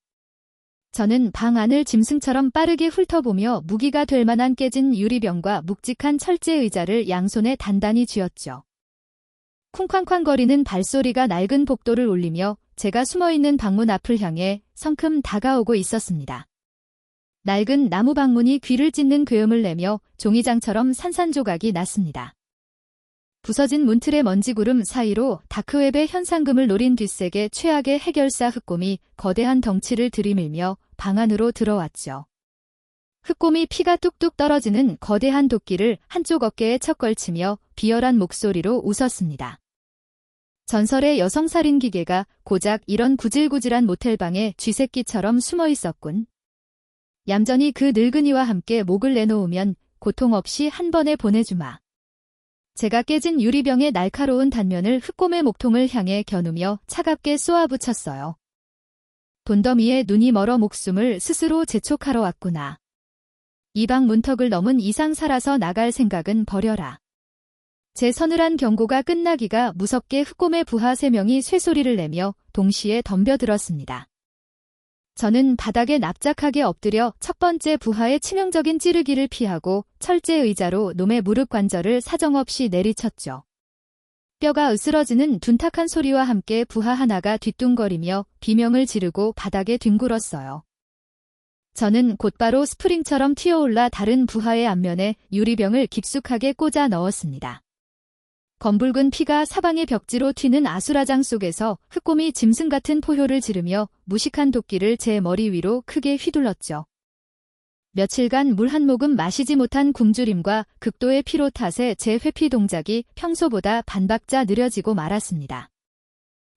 저는 방 안을 짐승처럼 빠르게 훑어보며 무기가 될 만한 깨진 유리병과 묵직한 철제 의자를 양손에 단단히 쥐었죠. 쿵쾅쾅거리는 발소리가 낡은 복도를 울리며 제가 숨어있는 방문 앞을 향해 성큼 다가오고 있었습니다. 낡은 나무 방문이 귀를 찢는 괴음을 내며 종이장처럼 산산조각이 났습니다. 부서진 문틀의 먼지구름 사이로 다크웹의 현상금을 노린 뒷색의 최악의 해결사 흑곰이 거대한 덩치를 들이밀며 방 안으로 들어왔죠. 흑곰이 피가 뚝뚝 떨어지는 거대한 도끼를 한쪽 어깨에 척 걸치며 비열한 목소리로 웃었습니다. 전설의 여성살인 기계가 고작 이런 구질구질한 모텔방에 쥐새끼처럼 숨어 있었군. 얌전히 그 늙은이와 함께 목을 내놓으면 고통 없이 한 번에 보내주마. 제가 깨진 유리병의 날카로운 단면을 흑곰의 목통을 향해 겨누며 차갑게 쏘아붙였어요. 돈더미의 눈이 멀어 목숨을 스스로 재촉하러 왔구나. 이 방 문턱을 넘은 이상 살아서 나갈 생각은 버려라. 제 서늘한 경고가 끝나기가 무섭게 흑곰의 부하 3명이 쇠소리를 내며 동시에 덤벼들었습니다. 저는 바닥에 납작하게 엎드려 첫 번째 부하의 치명적인 찌르기를 피하고 철제 의자로 놈의 무릎 관절을 사정없이 내리쳤죠. 뼈가 으스러지는 둔탁한 소리와 함께 부하 하나가 뒤뚱거리며 비명을 지르고 바닥에 뒹굴었어요. 저는 곧바로 스프링처럼 튀어올라 다른 부하의 앞면에 유리병을 깊숙하게 꽂아 넣었습니다. 검붉은 피가 사방의 벽지로 튀는 아수라장 속에서 흑곰이 짐승 같은 포효를 지르며 무식한 도끼를 제 머리 위로 크게 휘둘렀죠. 며칠간 물 한 모금 마시지 못한 굶주림과 극도의 피로 탓에 제 회피 동작이 평소보다 반박자 느려지고 말았습니다.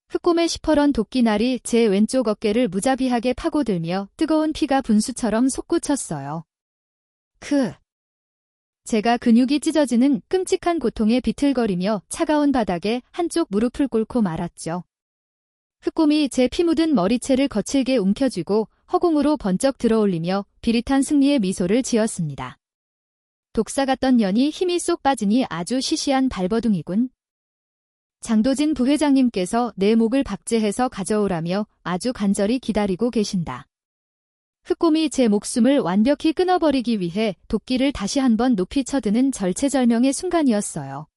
흑곰의 시퍼런 도끼날이 제 왼쪽 어깨를 무자비하게 파고들며 뜨거운 피가 분수처럼 솟구쳤어요. 제가 근육이 찢어지는 끔찍한 고통에 비틀거리며 차가운 바닥에 한쪽 무릎을 꿇고 말았죠. 흑곰이 제 피 묻은 머리채를 거칠게 움켜쥐고 허공으로 번쩍 들어올리며 비릿한 승리의 미소를 지었습니다. 독사 같던 년이 힘이 쏙 빠지니 아주 시시한 발버둥이군. 장도진 부회장님께서 내 목을 박제해서 가져오라며 아주 간절히 기다리고 계신다. 흑곰이 제 목숨을 완벽히 끊어버리기 위해 도끼를 다시 한번 높이 쳐드는 절체절명의 순간이었어요.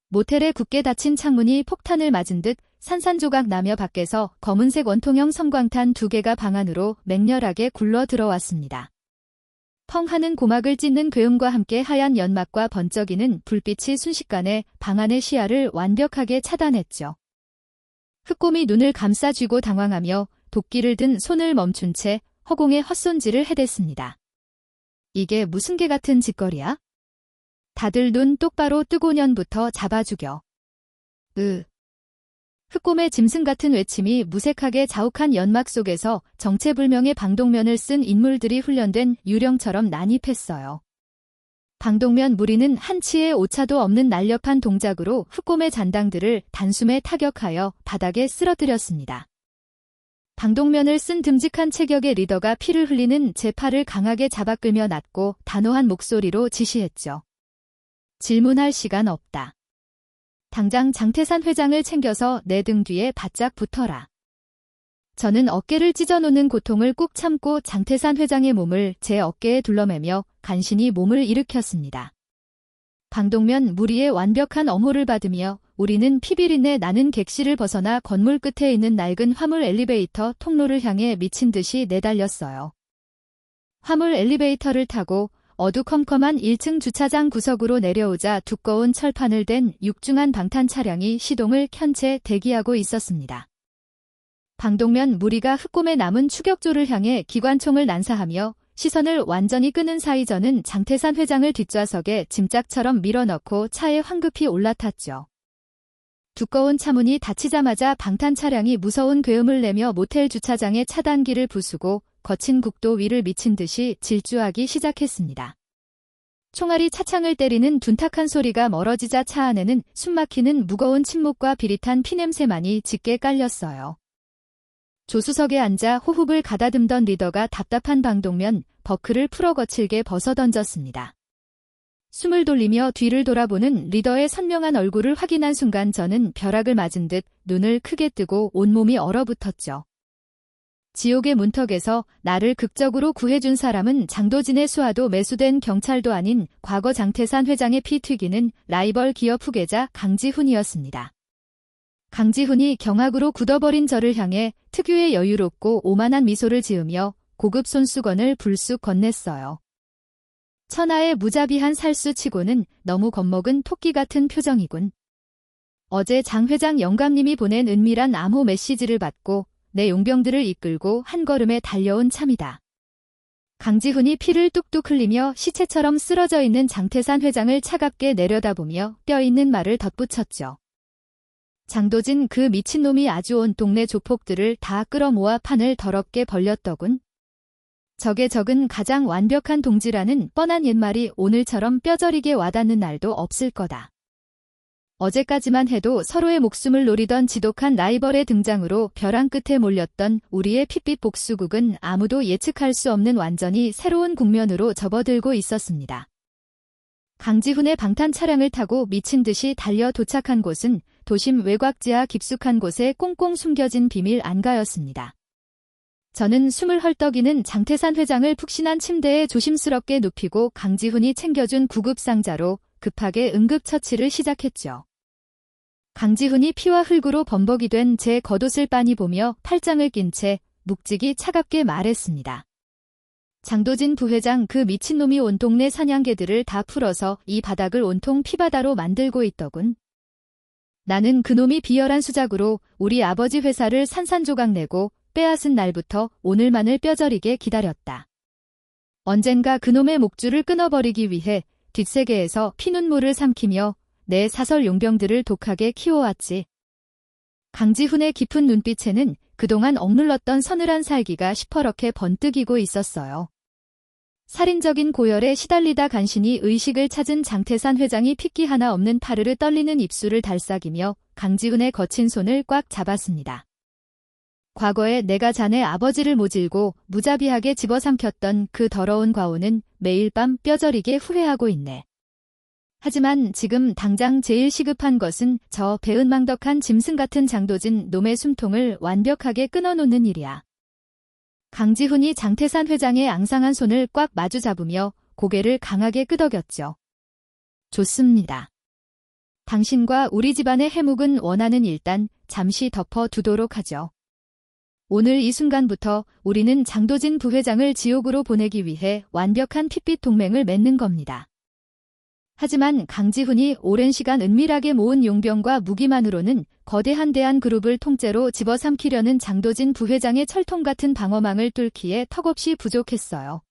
모텔의 굳게 닫힌 창문이 폭탄을 맞은 듯 산산조각 나며 밖에서 검은색 원통형 섬광탄 2개가 방 안으로 맹렬하게 굴러 들어왔습니다. 펑 하는 고막을 찢는 괴음과 함께 하얀 연막과 번쩍이는 불빛이 순식간에 방 안의 시야를 완벽하게 차단했죠. 흑곰이 눈을 감싸쥐고 당황하며 도끼를 든 손을 멈춘 채 허공에 헛손질을 해댔습니다. 이게 무슨 개 같은 짓거리야? 다들 눈 똑바로 뜨고 년부터 잡아 죽여. 흑곰의 짐승 같은 외침이 무색하게 자욱한 연막 속에서 정체불명의 방독면을 쓴 인물들이 훈련된 유령처럼 난입했어요. 방독면 무리는 한치의 오차도 없는 날렵한 동작으로 흑곰의 잔당들을 단숨에 타격하여 바닥에 쓰러뜨렸습니다. 방독면을 쓴 듬직한 체격의 리더가 피를 흘리는 제 팔을 강하게 잡아끌며 낮고 단호한 목소리로 지시했죠. 질문할 시간 없다. 당장 장태산 회장을 챙겨서 내 등 뒤에 바짝 붙어라. 저는 어깨를 찢어놓는 고통을 꾹 참고 장태산 회장의 몸을 제 어깨에 둘러매며 간신히 몸을 일으켰습니다. 방독면 무리의 완벽한 엄호를 받으며 우리는 피비린내 나는 객실을 벗어나 건물 끝에 있는 낡은 화물 엘리베이터 통로를 향해 미친 듯이 내달렸어요. 화물 엘리베이터를 타고 어두컴컴한 1층 주차장 구석으로 내려오자 두꺼운 철판을 댄 육중한 방탄 차량이 시동을 켠 채 대기하고 있었습니다. 방독면 무리가 흑곰의 남은 추격조를 향해 기관총을 난사하며 시선을 완전히 끄는 사이 저는 장태산 회장을 뒷좌석에 짐짝처럼 밀어넣고 차에 황급히 올라탔죠. 두꺼운 차문이 닫히자마자 방탄 차량이 무서운 괴음을 내며 모텔 주차장의 차단기를 부수고 거친 국도 위를 미친 듯이 질주하기 시작했습니다. 총알이 차창을 때리는 둔탁한 소리가 멀어지자 차 안에는 숨막히는 무거운 침묵과 비릿한 피냄새만이 짙게 깔렸어요. 조수석에 앉아 호흡을 가다듬던 리더가 답답한 방독면 버클을 풀어 거칠게 벗어던졌습니다. 숨을 돌리며 뒤를 돌아보는 리더의 선명한 얼굴을 확인한 순간 저는 벼락을 맞은 듯 눈을 크게 뜨고 온몸이 얼어붙었죠. 지옥의 문턱에서 나를 극적으로 구해준 사람은 장도진의 수하도 매수된 경찰도 아닌 과거 장태산 회장의 피 튀기는 라이벌 기업 후계자 강지훈이었습니다. 강지훈이 경악으로 굳어버린 저를 향해 특유의 여유롭고 오만한 미소를 지으며 고급 손수건을 불쑥 건넸어요. 천하의 무자비한 살수치고는 너무 겁먹은 토끼 같은 표정이군. 어제 장 회장 영감님이 보낸 은밀한 암호 메시지를 받고 내 용병들을 이끌고 한 걸음에 달려온 참이다. 강지훈이 피를 뚝뚝 흘리며 시체처럼 쓰러져 있는 장태산 회장을 차갑게 내려다보며 뼈있는 말을 덧붙였죠. 장도진 그 미친놈이 아주 온 동네 조폭들을 다 끌어모아 판을 더럽게 벌렸더군. 적의 적은 가장 완벽한 동지라는 뻔한 옛말이 오늘처럼 뼈저리게 와닿는 날도 없을 거다. 어제까지만 해도 서로의 목숨을 노리던 지독한 라이벌의 등장으로 벼랑 끝에 몰렸던 우리의 핏빛 복수국은 아무도 예측할 수 없는 완전히 새로운 국면으로 접어들고 있었습니다. 강지훈의 방탄 차량을 타고 미친 듯이 달려 도착한 곳은 도심 외곽 지하 깊숙한 곳에 꽁꽁 숨겨진 비밀 안가였습니다. 저는 숨을 헐떡이는 장태산 회장을 푹신한 침대에 조심스럽게 눕히고 강지훈이 챙겨준 구급상자로 급하게 응급처치를 시작했죠. 강지훈이 피와 흙으로 범벅이 된 제 겉옷을 빤히 보며 팔짱을 낀 채 묵직이 차갑게 말했습니다. 장도진 부회장 그 미친놈이 온 동네 사냥개들을 다 풀어서 이 바닥을 온통 피바다로 만들고 있더군. 나는 그놈이 비열한 수작으로 우리 아버지 회사를 산산조각 내고 빼앗은 날부터 오늘만을 뼈저리게 기다렸다. 언젠가 그놈의 목줄을 끊어버리기 위해 뒷세계에서 피눈물을 삼키며 내 사설 용병들을 독하게 키워왔지. 강지훈의 깊은 눈빛에는 그동안 억눌렀던 서늘한 살기가 시퍼렇게 번뜩이고 있었어요. 살인적인 고열에 시달리다 간신히 의식을 찾은 장태산 회장이 핏기 하나 없는 파르르 떨리는 입술을 달싹이며 강지훈의 거친 손을 꽉 잡았습니다. 과거에 내가 자네 아버지를 모질고 무자비하게 집어삼켰던 그 더러운 과오는 매일 밤 뼈저리게 후회하고 있네. 하지만 지금 당장 제일 시급한 것은 저 배은망덕한 짐승 같은 장도진 놈의 숨통을 완벽하게 끊어놓는 일이야. 강지훈이 장태산 회장의 앙상한 손을 꽉 마주 잡으며 고개를 강하게 끄덕였죠. 좋습니다. 당신과 우리 집안의 해묵은 원한은 일단 잠시 덮어두도록 하죠. 오늘 이 순간부터 우리는 장도진 부회장을 지옥으로 보내기 위해 완벽한 핏빛 동맹을 맺는 겁니다. 하지만 강지훈이 오랜 시간 은밀하게 모은 용병과 무기만으로는 거대한 대한 그룹을 통째로 집어삼키려는 장도진 부회장의 철통 같은 방어망을 뚫기에 턱없이 부족했어요.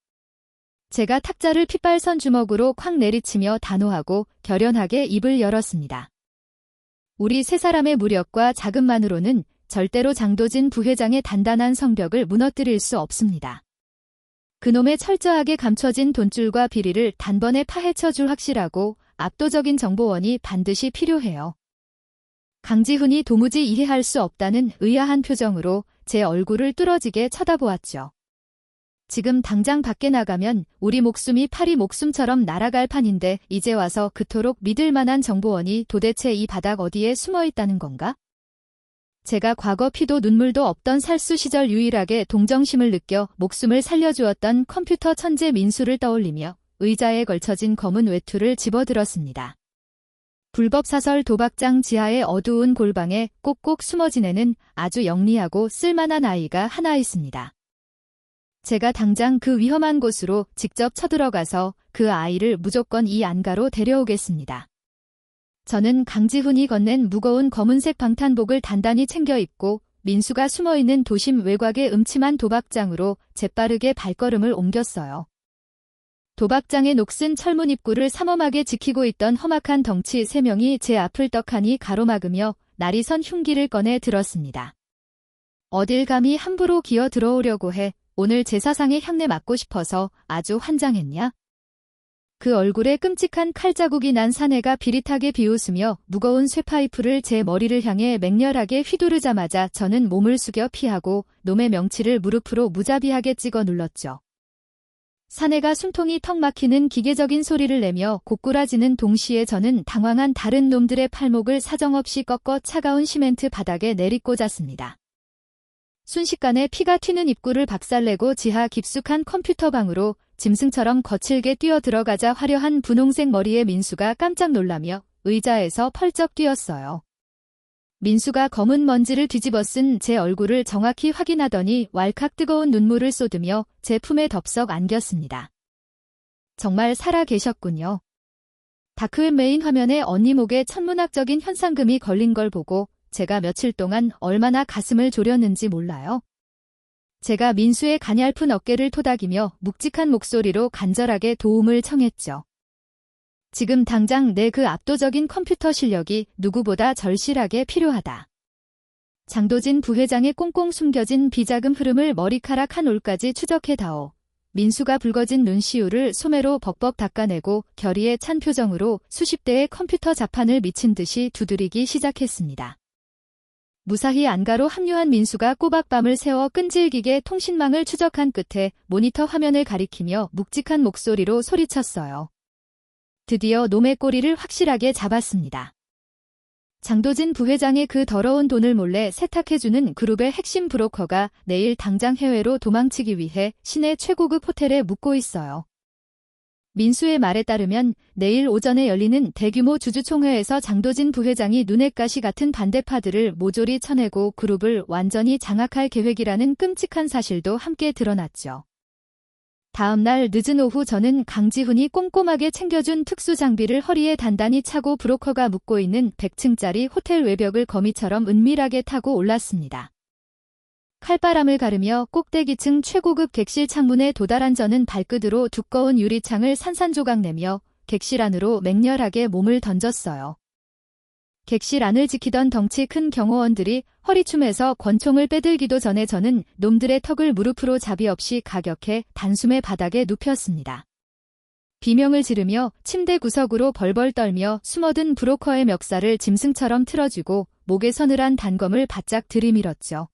제가 탁자를 핏발선 주먹으로 콱 내리치며 단호하고 결연하게 입을 열었습니다. 우리 세 사람의 무력과 자금만으로는 절대로 장도진 부회장의 단단한 성벽을 무너뜨릴 수 없습니다. 그놈의 철저하게 감춰진 돈줄과 비리를 단번에 파헤쳐줄 확실하고 압도적인 정보원이 반드시 필요해요. 강지훈이 도무지 이해할 수 없다는 의아한 표정으로 제 얼굴을 뚫어지게 쳐다보았죠. 지금 당장 밖에 나가면 우리 목숨이 파리 목숨처럼 날아갈 판인데 이제 와서 그토록 믿을 만한 정보원이 도대체 이 바닥 어디에 숨어 있다는 건가? 제가 과거 피도 눈물도 없던 살수 시절 유일하게 동정심을 느껴 목숨을 살려주었던 컴퓨터 천재 민수를 떠올리며 의자에 걸쳐진 검은 외투를 집어들었습니다. 불법사설 도박장 지하의 어두운 골방에 꼭꼭 숨어 지내는 아주 영리하고 쓸만한 아이가 하나 있습니다. 제가 당장 그 위험한 곳으로 직접 쳐들어가서 그 아이를 무조건 이 안가로 데려오겠습니다. 저는 강지훈이 건넨 무거운 검은색 방탄복을 단단히 챙겨 입고 민수가 숨어있는 도심 외곽의 음침한 도박장으로 재빠르게 발걸음을 옮겼어요. 도박장의 녹슨 철문 입구를 삼엄하게 지키고 있던 험악한 덩치 3명이 제 앞을 떡하니 가로막으며 날이 선 흉기를 꺼내 들었습니다. 어딜 감히 함부로 기어 들어오려고 해. 오늘 제사상의 향내 맡고 싶어서 아주 환장했냐? 그 얼굴에 끔찍한 칼자국이 난 사내가 비릿하게 비웃으며 무거운 쇠파이프를 제 머리를 향해 맹렬하게 휘두르자마자 저는 몸을 숙여 피하고 놈의 명치를 무릎으로 무자비하게 찍어 눌렀죠. 사내가 숨통이 턱 막히는 기계적인 소리를 내며 고꾸라지는 동시에 저는 당황한 다른 놈들의 팔목을 사정없이 꺾어 차가운 시멘트 바닥에 내리꽂았습니다. 순식간에 피가 튀는 입구를 박살내고 지하 깊숙한 컴퓨터방으로 짐승처럼 거칠게 뛰어 들어가자 화려한 분홍색 머리의 민수가 깜짝 놀라며 의자에서 펄쩍 뛰었어요. 민수가 검은 먼지를 뒤집어 쓴 제 얼굴을 정확히 확인하더니 왈칵 뜨거운 눈물을 쏟으며 제 품에 덥석 안겼습니다. 정말 살아 계셨군요. 다크웹 메인 화면에 언니 목에 천문학적인 현상금이 걸린 걸 보고 제가 며칠 동안 얼마나 가슴을 졸였는지 몰라요. 제가 민수의 가냘픈 어깨를 토닥이며 묵직한 목소리로 간절하게 도움을 청했죠. 지금 당장 내 그 압도적인 컴퓨터 실력이 누구보다 절실하게 필요하다. 장도진 부회장의 꽁꽁 숨겨진 비자금 흐름을 머리카락 한 올까지 추적해다오. 민수가 붉어진 눈시울을 소매로 벅벅 닦아내고 결의에 찬 표정으로 수십 대의 컴퓨터 자판을 미친 듯이 두드리기 시작했습니다. 무사히 안가로 합류한 민수가 꼬박밤을 새워 끈질기게 통신망을 추적한 끝에 모니터 화면을 가리키며 묵직한 목소리로 소리쳤어요. 드디어 놈의 꼬리를 확실하게 잡았습니다. 장도진 부회장의 그 더러운 돈을 몰래 세탁해주는 그룹의 핵심 브로커가 내일 당장 해외로 도망치기 위해 시내 최고급 호텔에 묵고 있어요. 민수의 말에 따르면 내일 오전에 열리는 대규모 주주총회에서 장도진 부회장이 눈엣 가시 같은 반대파들을 모조리 쳐내고 그룹을 완전히 장악할 계획이라는 끔찍한 사실도 함께 드러났죠. 다음 날 늦은 오후 저는 강지훈이 꼼꼼하게 챙겨준 특수 장비를 허리에 단단히 차고 브로커가 묵고 있는 100층짜리 호텔 외벽을 거미처럼 은밀하게 타고 올랐습니다. 칼바람을 가르며 꼭대기층 최고급 객실 창문에 도달한 저는 발끝으로 두꺼운 유리창을 산산조각내며 객실 안으로 맹렬하게 몸을 던졌어요. 객실 안을 지키던 덩치 큰 경호원들이 허리춤에서 권총을 빼들기도 전에 저는 놈들의 턱을 무릎으로 자비 없이 가격해 단숨에 바닥에 눕혔습니다. 비명을 지르며 침대 구석으로 벌벌 떨며 숨어든 브로커의 멱살을 짐승처럼 틀어쥐고 목에 서늘한 단검을 바짝 들이밀었죠.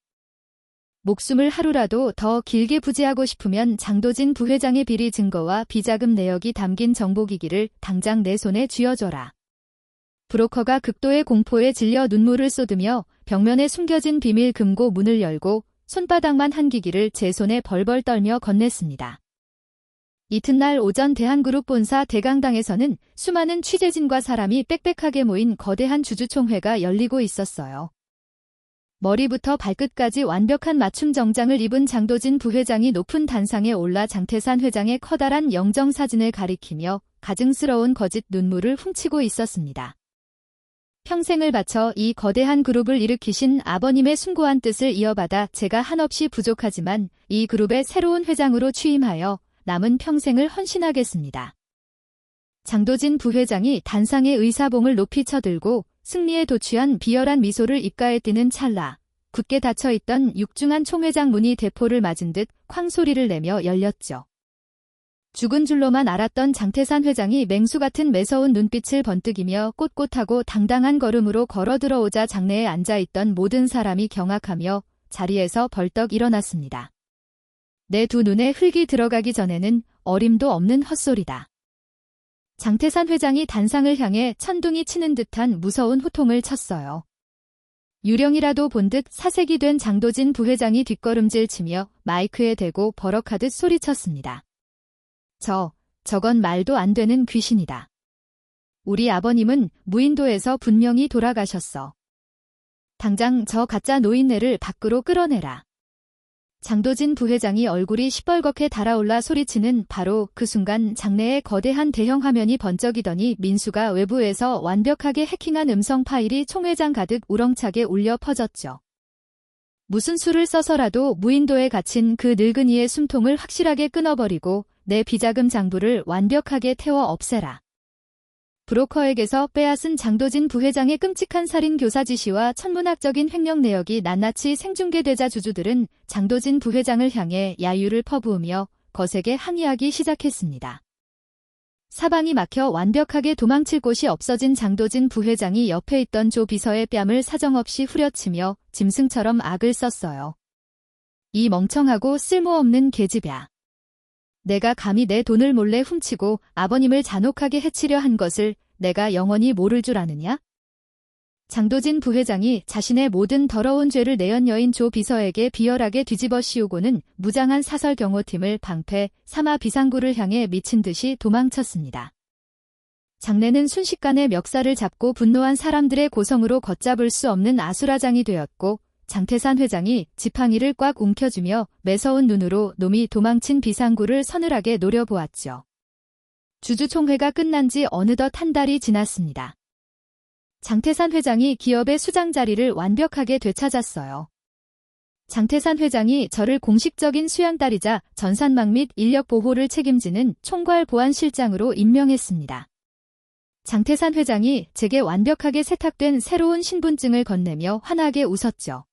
목숨을 하루라도 더 길게 부지하고 싶으면 장도진 부회장의 비리 증거와 비자금 내역이 담긴 정보기기를 당장 내 손에 쥐어줘라. 브로커가 극도의 공포에 질려 눈물을 쏟으며 벽면에 숨겨진 비밀 금고 문을 열고 손바닥만 한 기기를 제 손에 벌벌 떨며 건넸습니다. 이튿날 오전 대한그룹 본사 대강당에서는 수많은 취재진과 사람이 빽빽하게 모인 거대한 주주총회가 열리고 있었어요. 머리부터 발끝까지 완벽한 맞춤 정장을 입은 장도진 부회장이 높은 단상에 올라 장태산 회장의 커다란 영정사진을 가리키며 가증스러운 거짓 눈물을 훔치고 있었습니다. 평생을 바쳐 이 거대한 그룹을 일으키신 아버님의 숭고한 뜻을 이어받아 제가 한없이 부족하지만 이 그룹의 새로운 회장으로 취임하여 남은 평생을 헌신하겠습니다. 장도진 부회장이 단상의 의사봉을 높이 쳐들고 승리에 도취한 비열한 미소를 입가에 띠는 찰나 굳게 닫혀있던 육중한 총회장 문이 대포를 맞은 듯 쾅 소리를 내며 열렸죠. 죽은 줄로만 알았던 장태산 회장이 맹수 같은 매서운 눈빛을 번뜩이며 꼿꼿하고 당당한 걸음으로 걸어 들어오자 장내에 앉아있던 모든 사람이 경악하며 자리에서 벌떡 일어났습니다. 내 두 눈에 흙이 들어가기 전에는 어림도 없는 헛소리다. 장태산 회장이 단상을 향해 천둥이 치는 듯한 무서운 호통을 쳤어요. 유령이라도 본 듯 사색이 된 장도진 부회장이 뒷걸음질 치며 마이크에 대고 버럭하듯 소리쳤습니다. 저건 말도 안 되는 귀신이다. 우리 아버님은 무인도에서 분명히 돌아가셨어. 당장 저 가짜 노인네를 밖으로 끌어내라. 장도진 부회장이 얼굴이 시뻘겋게 달아올라 소리치는 바로 그 순간 장내에 거대한 대형 화면이 번쩍이더니 민수가 외부에서 완벽하게 해킹한 음성 파일이 총회장 가득 우렁차게 울려 퍼졌죠. 무슨 수를 써서라도 무인도에 갇힌 그 늙은이의 숨통을 확실하게 끊어버리고 내 비자금 장부를 완벽하게 태워 없애라. 브로커에게서 빼앗은 장도진 부회장의 끔찍한 살인 교사 지시와 천문학적인 횡령 내역이 낱낱이 생중계되자 주주들은 장도진 부회장을 향해 야유를 퍼부으며 거세게 항의하기 시작했습니다. 사방이 막혀 완벽하게 도망칠 곳이 없어진 장도진 부회장이 옆에 있던 조 비서의 뺨을 사정없이 후려치며 짐승처럼 악을 썼어요. 이 멍청하고 쓸모없는 계집야. 내가 감히 내 돈을 몰래 훔치고 아버님을 잔혹하게 해치려 한 것을 내가 영원히 모를 줄 아느냐? 장도진 부회장이 자신의 모든 더러운 죄를 내연 여인 조 비서에게 비열하게 뒤집어 씌우고는 무장한 사설 경호팀을 방패 삼아 비상구를 향해 미친 듯이 도망쳤습니다. 장내는 순식간에 멱살을 잡고 분노한 사람들의 고성으로 걷잡을 수 없는 아수라장이 되었고 장태산 회장이 지팡이를 꽉 움켜쥐며 매서운 눈으로 놈이 도망친 비상구를 서늘하게 노려보았죠. 주주총회가 끝난 지 어느덧 한 달이 지났습니다. 장태산 회장이 기업의 수장 자리를 완벽하게 되찾았어요. 장태산 회장이 저를 공식적인 수양딸이자 전산망 및 인력 보호를 책임지는 총괄 보안실장으로 임명했습니다. 장태산 회장이 제게 완벽하게 세탁된 새로운 신분증을 건네며 환하게 웃었죠.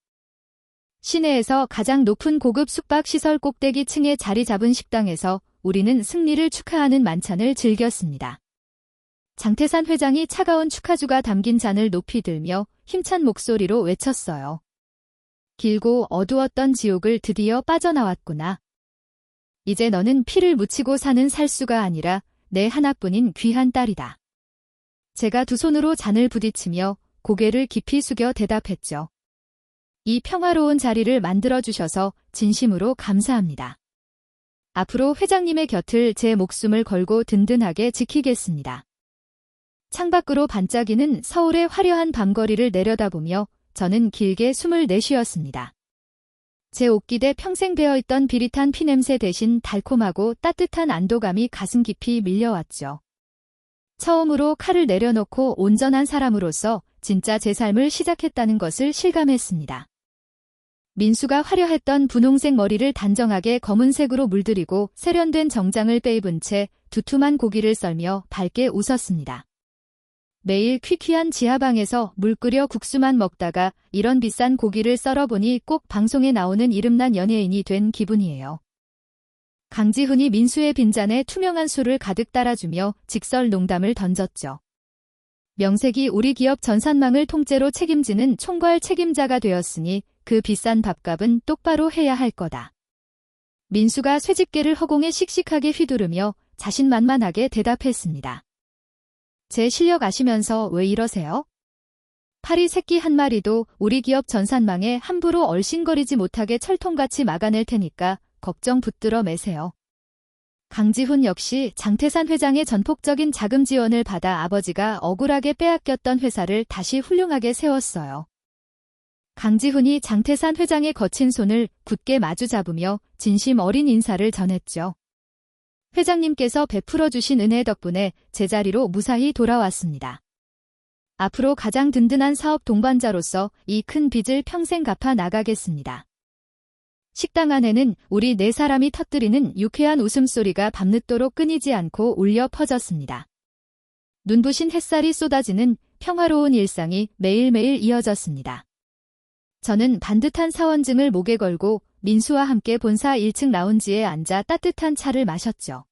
시내에서 가장 높은 고급 숙박시설 꼭대기 층에 자리 잡은 식당에서 우리는 승리를 축하하는 만찬을 즐겼습니다. 장태산 회장이 차가운 축하주가 담긴 잔을 높이 들며 힘찬 목소리로 외쳤어요. 길고 어두웠던 지옥을 드디어 빠져나왔구나. 이제 너는 피를 묻히고 사는 살수가 아니라 내 하나뿐인 귀한 딸이다. 제가 두 손으로 잔을 부딪히며 고개를 깊이 숙여 대답했죠. 이 평화로운 자리를 만들어주셔서 진심으로 감사합니다. 앞으로 회장님의 곁을 제 목숨을 걸고 든든하게 지키겠습니다. 창밖으로 반짝이는 서울의 화려한 밤거리를 내려다보며 저는 길게 숨을 내쉬었습니다. 제 옷깃에 평생 배어있던 비릿한 피냄새 대신 달콤하고 따뜻한 안도감이 가슴 깊이 밀려왔죠. 처음으로 칼을 내려놓고 온전한 사람으로서 진짜 제 삶을 시작했다는 것을 실감했습니다. 민수가 화려했던 분홍색 머리를 단정하게 검은색으로 물들이고 세련된 정장을 빼입은 채 두툼한 고기를 썰며 밝게 웃었습니다. 매일 퀴퀴한 지하방에서 물 끓여 국수만 먹다가 이런 비싼 고기를 썰어보니 꼭 방송에 나오는 이름난 연예인이 된 기분이에요. 강지훈이 민수의 빈잔에 투명한 술을 가득 따라주며 직설 농담을 던졌죠. 명색이 우리 기업 전산망을 통째로 책임지는 총괄 책임자가 되었으니 그 비싼 밥값은 똑바로 해야 할 거다. 민수가 쇠집게를 허공에 씩씩하게 휘두르며 자신만만하게 대답했습니다. 제 실력 아시면서 왜 이러세요? 파리 새끼 한 마리도 우리 기업 전산망에 함부로 얼씬거리지 못하게 철통같이 막아낼 테니까 걱정 붙들어 매세요. 강지훈 역시 장태산 회장의 전폭적인 자금 지원을 받아 아버지가 억울하게 빼앗겼던 회사를 다시 훌륭하게 세웠어요. 강지훈이 장태산 회장의 거친 손을 굳게 마주 잡으며 진심 어린 인사를 전했죠. 회장님께서 베풀어 주신 은혜 덕분에 제자리로 무사히 돌아왔습니다. 앞으로 가장 든든한 사업 동반자로서 이 큰 빚을 평생 갚아 나가겠습니다. 식당 안에는 우리 네 사람이 터뜨리는 유쾌한 웃음소리가 밤늦도록 끊이지 않고 울려 퍼졌습니다. 눈부신 햇살이 쏟아지는 평화로운 일상이 매일매일 이어졌습니다. 저는 반듯한 사원증을 목에 걸고 민수와 함께 본사 1층 라운지에 앉아 따뜻한 차를 마셨죠.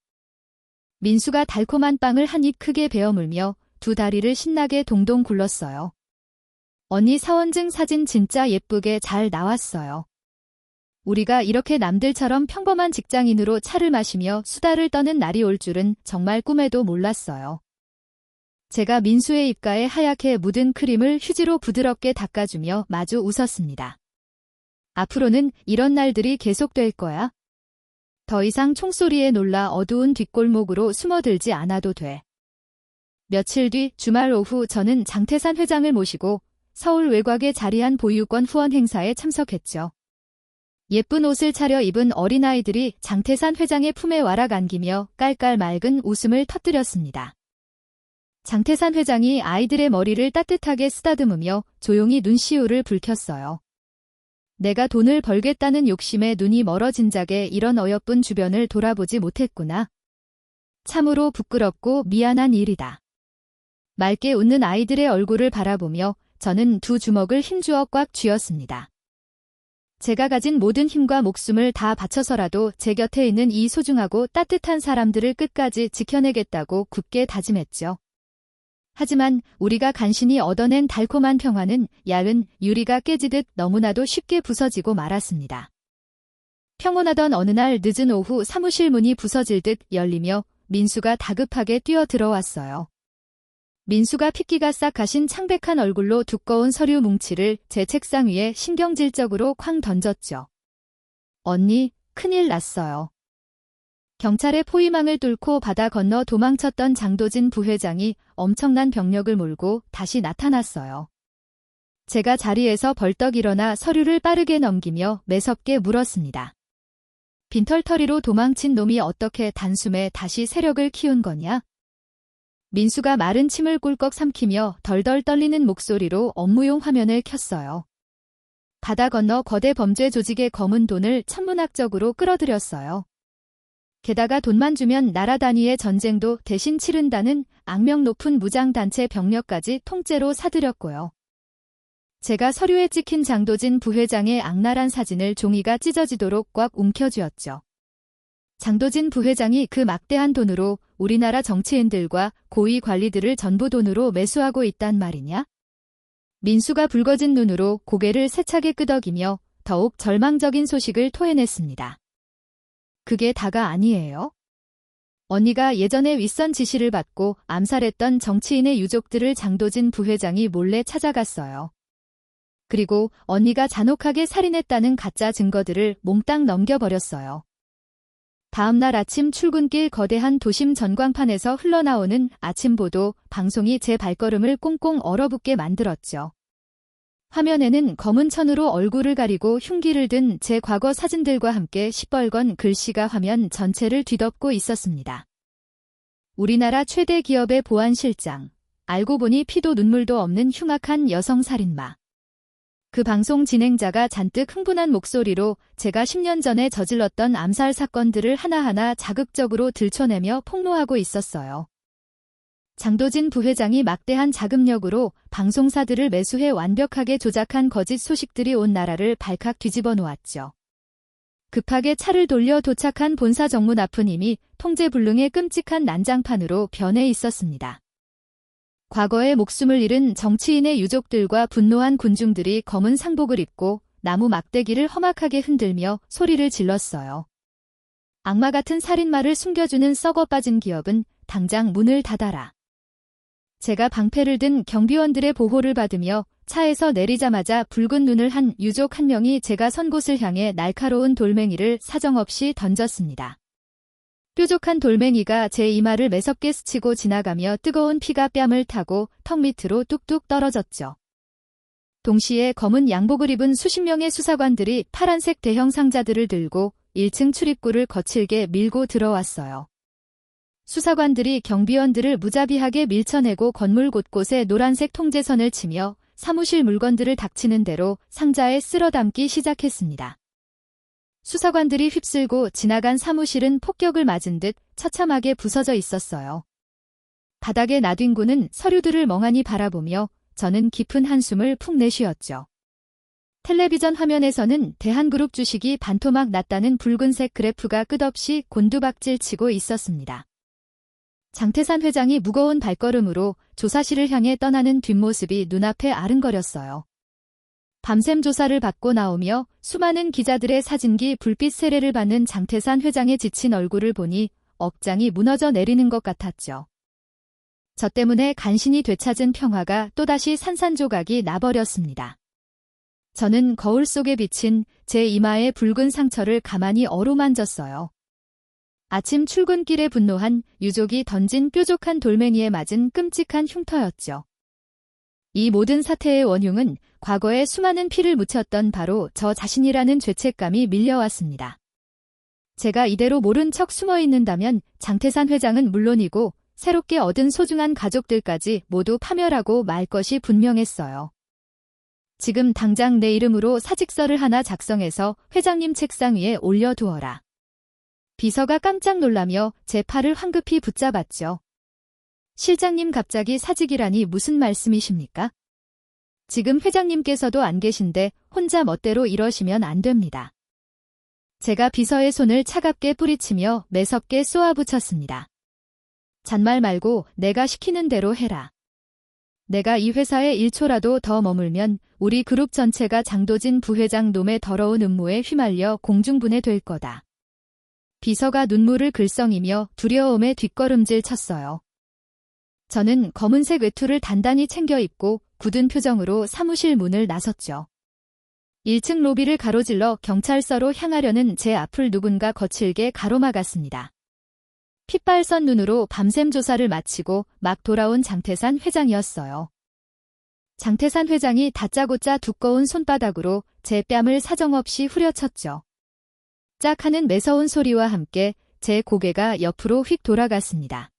민수가 달콤한 빵을 한 입 크게 베어 물며 두 다리를 신나게 동동 굴렀어요. 언니 사원증 사진 진짜 예쁘게 잘 나왔어요. 우리가 이렇게 남들처럼 평범한 직장인으로 차를 마시며 수다를 떠는 날이 올 줄은 정말 꿈에도 몰랐어요. 제가 민수의 입가에 하얗게 묻은 크림을 휴지로 부드럽게 닦아주며 마주 웃었습니다. 앞으로는 이런 날들이 계속될 거야. 더 이상 총소리에 놀라 어두운 뒷골목으로 숨어들지 않아도 돼. 며칠 뒤 주말 오후 저는 장태산 회장을 모시고 서울 외곽에 자리한 보유권 후원 행사에 참석했죠. 예쁜 옷을 차려 입은 어린아이들이 장태산 회장의 품에 와락 안기며 깔깔 맑은 웃음을 터뜨렸습니다. 장태산 회장이 아이들의 머리를 따뜻하게 쓰다듬으며 조용히 눈시울을 붉혔어요. 내가 돈을 벌겠다는 욕심에 눈이 멀어진 작에 이런 어여쁜 주변을 돌아보지 못했구나. 참으로 부끄럽고 미안한 일이다. 맑게 웃는 아이들의 얼굴을 바라보며 저는 두 주먹을 힘주어 꽉 쥐었습니다. 제가 가진 모든 힘과 목숨을 다 바쳐서라도 제 곁에 있는 이 소중하고 따뜻한 사람들을 끝까지 지켜내겠다고 굳게 다짐했죠. 하지만 우리가 간신히 얻어낸 달콤한 평화는 얇은 유리가 깨지듯 너무나도 쉽게 부서지고 말았습니다. 평온하던 어느 날 늦은 오후 사무실 문이 부서질 듯 열리며 민수가 다급하게 뛰어 들어왔어요. 민수가 핏기가 싹 가신 창백한 얼굴로 두꺼운 서류 뭉치를 제 책상 위에 신경질적으로 쾅 던졌죠. 언니, 큰일 났어요. 경찰의 포위망을 뚫고 바다 건너 도망쳤던 장도진 부회장이 엄청난 병력을 몰고 다시 나타났어요. 제가 자리에서 벌떡 일어나 서류를 빠르게 넘기며 매섭게 물었습니다. 빈털터리로 도망친 놈이 어떻게 단숨에 다시 세력을 키운 거냐? 민수가 마른 침을 꿀꺽 삼키며 덜덜 떨리는 목소리로 업무용 화면을 켰어요. 바다 건너 거대 범죄 조직의 검은 돈을 천문학적으로 끌어들였어요. 게다가 돈만 주면 나라 단위의 전쟁도 대신 치른다는 악명 높은 무장단체 병력까지 통째로 사들였고요. 제가 서류에 찍힌 장도진 부회장의 악랄한 사진을 종이가 찢어지도록 꽉 움켜쥐었죠. 장도진 부회장이 그 막대한 돈으로 우리나라 정치인들과 고위 관리들을 전부 돈으로 매수하고 있단 말이냐? 민수가 붉어진 눈으로 고개를 세차게 끄덕이며 더욱 절망적인 소식을 토해냈습니다. 그게 다가 아니에요. 언니가 예전에 윗선 지시를 받고 암살했던 정치인의 유족들을 장도진 부회장이 몰래 찾아갔어요. 그리고 언니가 잔혹하게 살인했다는 가짜 증거들을 몽땅 넘겨버렸어요. 다음 날 아침 출근길 거대한 도심 전광판에서 흘러나오는 아침보도 방송이 제 발걸음을 꽁꽁 얼어붙게 만들었죠. 화면에는 검은 천으로 얼굴을 가리고 흉기를 든 제 과거 사진들과 함께 시뻘건 글씨가 화면 전체를 뒤덮고 있었습니다. 우리나라 최대 기업의 보안실장, 알고 보니 피도 눈물도 없는 흉악한 여성살인마. 그 방송 진행자가 잔뜩 흥분한 목소리로 제가 10년 전에 저질렀던 암살 사건들을 하나하나 자극적으로 들춰내며 폭로하고 있었어요. 장도진 부회장이 막대한 자금력으로 방송사들을 매수해 완벽하게 조작한 거짓 소식들이 온 나라를 발칵 뒤집어 놓았죠. 급하게 차를 돌려 도착한 본사 정문 앞은 이미 통제불능의 끔찍한 난장판으로 변해 있었습니다. 과거에 목숨을 잃은 정치인의 유족들과 분노한 군중들이 검은 상복을 입고 나무 막대기를 험악하게 흔들며 소리를 질렀어요. 악마 같은 살인마를 숨겨주는 썩어 빠진 기업은 당장 문을 닫아라. 제가 방패를 든 경비원들의 보호를 받으며 차에서 내리자마자 붉은 눈을 한 유족 한 명이 제가 선 곳을 향해 날카로운 돌멩이를 사정없이 던졌습니다. 뾰족한 돌멩이가 제 이마를 매섭게 스치고 지나가며 뜨거운 피가 뺨을 타고 턱 밑으로 뚝뚝 떨어졌죠. 동시에 검은 양복을 입은 수십 명의 수사관들이 파란색 대형 상자들을 들고 1층 출입구를 거칠게 밀고 들어왔어요. 수사관들이 경비원들을 무자비하게 밀쳐내고 건물 곳곳에 노란색 통제선을 치며 사무실 물건들을 닥치는 대로 상자에 쓸어 담기 시작했습니다. 수사관들이 휩쓸고 지나간 사무실은 폭격을 맞은 듯 처참하게 부서져 있었어요. 바닥에 놔둔 군은 서류들을 멍하니 바라보며 저는 깊은 한숨을 푹 내쉬었죠. 텔레비전 화면에서는 대한그룹 주식이 반토막 났다는 붉은색 그래프가 끝없이 곤두박질 치고 있었습니다. 장태산 회장이 무거운 발걸음으로 조사실을 향해 떠나는 뒷모습이 눈앞에 아른거렸어요. 밤샘 조사를 받고 나오며 수많은 기자들의 사진기 불빛 세례를 받는 장태산 회장의 지친 얼굴을 보니 억장이 무너져 내리는 것 같았죠. 저 때문에 간신히 되찾은 평화가 또다시 산산조각이 나버렸습니다. 저는 거울 속에 비친 제 이마의 붉은 상처를 가만히 어루만졌어요. 아침 출근길에 분노한 유족이 던진 뾰족한 돌멩이에 맞은 끔찍한 흉터였죠. 이 모든 사태의 원흉은 과거에 수많은 피를 묻혔던 바로 저 자신이라는 죄책감이 밀려왔습니다. 제가 이대로 모른 척 숨어 있는다면 장태산 회장은 물론이고 새롭게 얻은 소중한 가족들까지 모두 파멸하고 말 것이 분명했어요. 지금 당장 내 이름으로 사직서를 하나 작성해서 회장님 책상 위에 올려두어라. 비서가 깜짝 놀라며 제 팔을 황급히 붙잡았죠. 실장님 갑자기 사직이라니 무슨 말씀이십니까? 지금 회장님께서도 안 계신데 혼자 멋대로 이러시면 안 됩니다. 제가 비서의 손을 차갑게 뿌리치며 매섭게 쏘아붙였습니다. 잔말 말고 내가 시키는 대로 해라. 내가 이 회사에 1초라도 더 머물면 우리 그룹 전체가 장도진 부회장 놈의 더러운 음모에 휘말려 공중분해될 거다. 비서가 눈물을 글썽이며 두려움에 뒷걸음질 쳤어요. 저는 검은색 외투를 단단히 챙겨 입고 굳은 표정으로 사무실 문을 나섰죠. 1층 로비를 가로질러 경찰서로 향하려는 제 앞을 누군가 거칠게 가로막았습니다. 핏발선 눈으로 밤샘 조사를 마치고 막 돌아온 장태산 회장이었어요. 장태산 회장이 다짜고짜 두꺼운 손바닥으로 제 뺨을 사정없이 후려쳤죠. 짝 하는 매서운 소리와 함께 제 고개가 옆으로 휙 돌아갔습니다.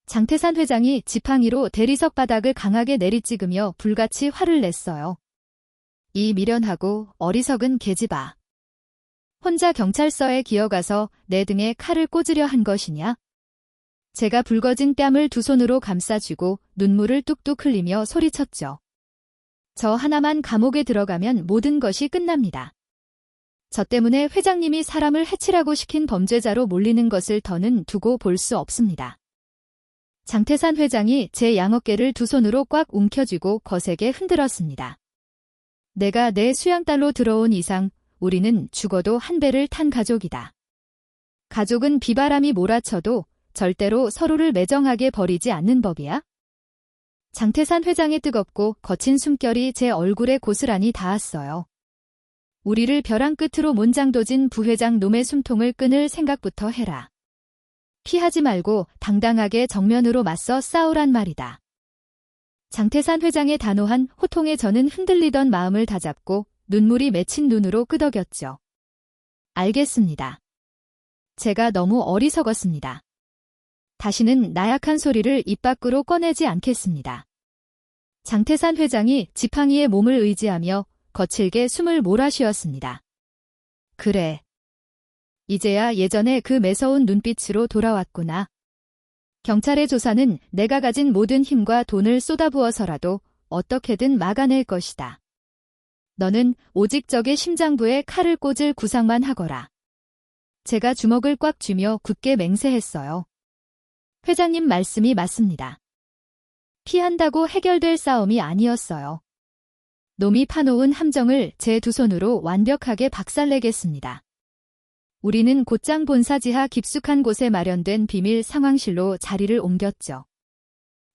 장태산 회장이 지팡이로 대리석 바닥을 강하게 내리찍으며 불같이 화를 냈어요. 이 미련하고 어리석은 계집아. 혼자 경찰서에 기어가서 내 등에 칼을 꽂으려 한 것이냐? 제가 붉어진 뺨을 두 손으로 감싸쥐고 눈물을 뚝뚝 흘리며 소리쳤죠. 저 하나만 감옥에 들어가면 모든 것이 끝납니다. 저 때문에 회장님이 사람을 해치라고 시킨 범죄자로 몰리는 것을 더는 두고 볼 수 없습니다. 장태산 회장이 제 양어깨를 두 손으로 꽉 움켜쥐고 거세게 흔들었습니다. 내가 내 수양딸로 들어온 이상 우리는 죽어도 한 배를 탄 가족이다. 가족은 비바람이 몰아쳐도 절대로 서로를 매정하게 버리지 않는 법이야. 장태산 회장의 뜨겁고 거친 숨결이 제 얼굴에 고스란히 닿았어요. 우리를 벼랑 끝으로 몬장도진 부회장 놈의 숨통을 끊을 생각부터 해라. 피하지 말고 당당하게 정면으로 맞서 싸우란 말이다. 장태산 회장의 단호한 호통에 저는 흔들리던 마음을 다잡고 눈물이 맺힌 눈으로 끄덕였죠. 알겠습니다. 제가 너무 어리석었습니다. 다시는 나약한 소리를 입 밖으로 꺼내지 않겠습니다. 장태산 회장이 지팡이에 몸을 의지하며 거칠게 숨을 몰아쉬었습니다. 그래. 이제야 예전에 그 매서운 눈빛으로 돌아왔구나. 경찰의 조사는 내가 가진 모든 힘과 돈을 쏟아부어서라도 어떻게든 막아낼 것이다. 너는 오직 적의 심장부에 칼을 꽂을 구상만 하거라. 제가 주먹을 꽉 쥐며 굳게 맹세했어요. 회장님 말씀이 맞습니다. 피한다고 해결될 싸움이 아니었어요. 놈이 파놓은 함정을 제 두 손으로 완벽하게 박살내겠습니다. 우리는 곧장 본사지하 깊숙한 곳에 마련된 비밀 상황실로 자리를 옮겼죠.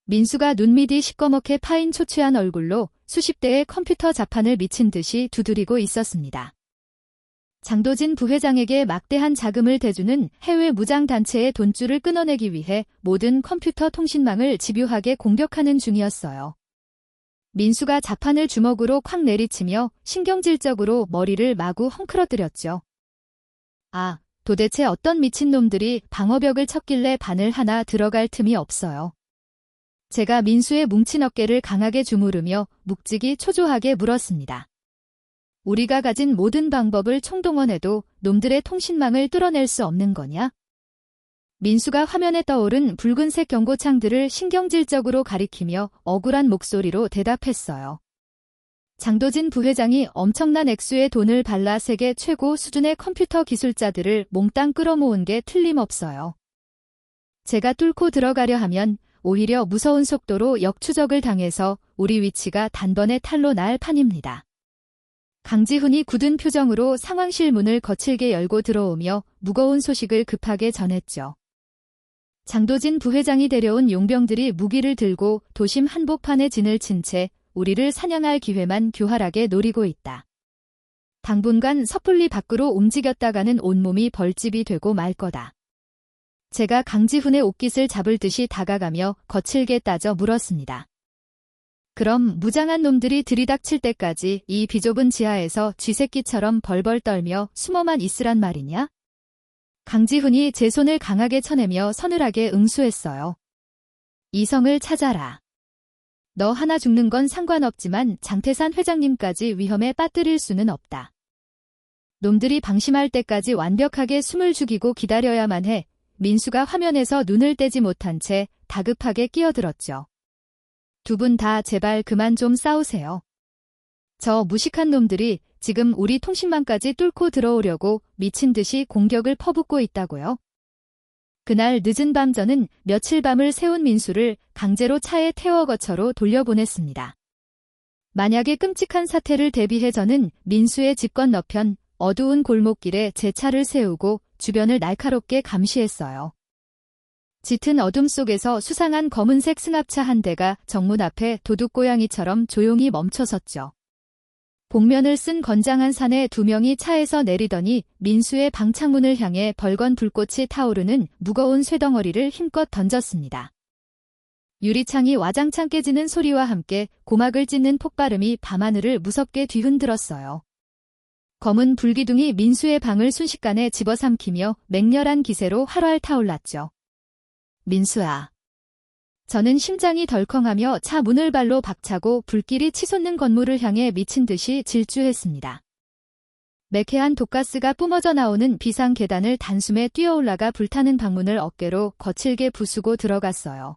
민수가 눈밑이 시꺼멓게 파인 초췌한 얼굴로 수십 대의 컴퓨터 자판을 미친 듯이 두드리고 있었습니다. 장도진 부회장에게 막대한 자금을 대주는 해외 무장단체의 돈줄을 끊어내기 위해 모든 컴퓨터 통신망을 집요하게 공격하는 중이었어요. 민수가 자판을 주먹으로 콱 내리치며 신경질적으로 머리를 마구 헝클어뜨렸죠. 아, 도대체 어떤 미친놈들이 방어벽을 쳤길래 바늘 하나 들어갈 틈이 없어요. 제가 민수의 뭉친 어깨를 강하게 주무르며 묵직이 초조하게 물었습니다. 우리가 가진 모든 방법을 총동원해도 놈들의 통신망을 뚫어낼 수 없는 거냐? 민수가 화면에 떠오른 붉은색 경고창들을 신경질적으로 가리키며 억울한 목소리로 대답했어요. 장도진 부회장이 엄청난 액수의 돈을 발라 세계 최고 수준의 컴퓨터 기술자들을 몽땅 끌어모은 게 틀림없어요. 제가 뚫고 들어가려 하면 오히려 무서운 속도로 역추적을 당해서 우리 위치가 단번에 탄로 날 판입니다. 강지훈이 굳은 표정으로 상황실 문을 거칠게 열고 들어오며 무거운 소식을 급하게 전했죠. 장도진 부회장이 데려온 용병들이 무기를 들고 도심 한복판에 진을 친 채 우리를 사냥할 기회만 교활하게 노리고 있다. 당분간 섣불리 밖으로 움직였다가는 온몸이 벌집이 되고 말 거다. 제가 강지훈의 옷깃을 잡을 듯이 다가가며 거칠게 따져 물었습니다. 그럼 무장한 놈들이 들이닥칠 때까지 이 비좁은 지하에서 쥐새끼처럼 벌벌 떨며 숨어만 있으란 말이냐? 강지훈이 제 손을 강하게 쳐내며 서늘하게 응수했어요. 이성을 찾아라. 너 하나 죽는 건 상관없지만 장태산 회장님까지 위험에 빠뜨릴 수는 없다. 놈들이 방심할 때까지 완벽하게 숨을 죽이고 기다려야만 해. 민수가 화면에서 눈을 떼지 못한 채 다급하게 끼어들었죠. 두 분 다 제발 그만 좀 싸우세요. 저 무식한 놈들이 지금 우리 통신망까지 뚫고 들어오려고 미친 듯이 공격을 퍼붓고 있다고요. 그날 늦은 밤 저는 며칠 밤을 새운 민수를 강제로 차에 태워 거처로 돌려보냈습니다. 만약에 끔찍한 사태를 대비해 저는 민수의 집 건너편 어두운 골목길에 제 차를 세우고 주변을 날카롭게 감시했어요. 짙은 어둠 속에서 수상한 검은색 승합차 한 대가 정문 앞에 도둑고양이처럼 조용히 멈춰섰죠. 복면을 쓴 건장한 사내 두 명이 차에서 내리더니 민수의 방창문을 향해 벌건 불꽃이 타오르는 무거운 쇠덩어리를 힘껏 던졌습니다. 유리창이 와장창 깨지는 소리와 함께 고막을 찢는 폭발음이 밤하늘을 무섭게 뒤흔들었어요. 검은 불기둥이 민수의 방을 순식간에 집어삼키며 맹렬한 기세로 활활 타올랐죠. 민수야. 저는 심장이 덜컹하며 차 문을 발로 박차고 불길이 치솟는 건물을 향해 미친 듯이 질주했습니다. 매캐한 독가스가 뿜어져 나오는 비상 계단을 단숨에 뛰어올라가 불타는 방문을 어깨로 거칠게 부수고 들어갔어요.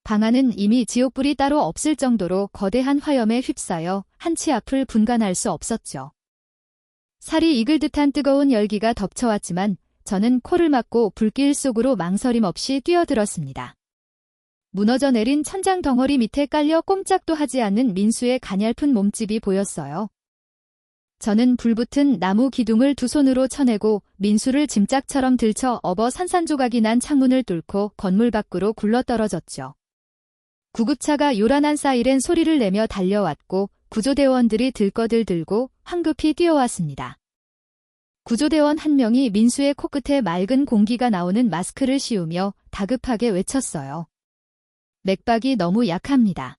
방 안은 이미 지옥불이 따로 없을 정도로 거대한 화염에 휩싸여 한치 앞을 분간할 수 없었죠. 살이 익을 듯한 뜨거운 열기가 덮쳐왔지만 저는 코를 막고 불길 속으로 망설임 없이 뛰어들었습니다. 무너져 내린 천장 덩어리 밑에 깔려 꼼짝도 하지 않는 민수의 가냘픈 몸집이 보였어요. 저는 불붙은 나무 기둥을 두 손으로 쳐내고 민수를 짐짝처럼 들쳐 업어 산산조각이 난 창문을 뚫고 건물 밖으로 굴러떨어졌죠. 구급차가 요란한 사이렌 소리를 내며 달려왔고 구조대원들이 들꺼들 들고 황급히 뛰어왔습니다. 구조대원 한 명이 민수의 코끝에 맑은 공기가 나오는 마스크를 씌우며 다급하게 외쳤어요. 맥박이 너무 약합니다.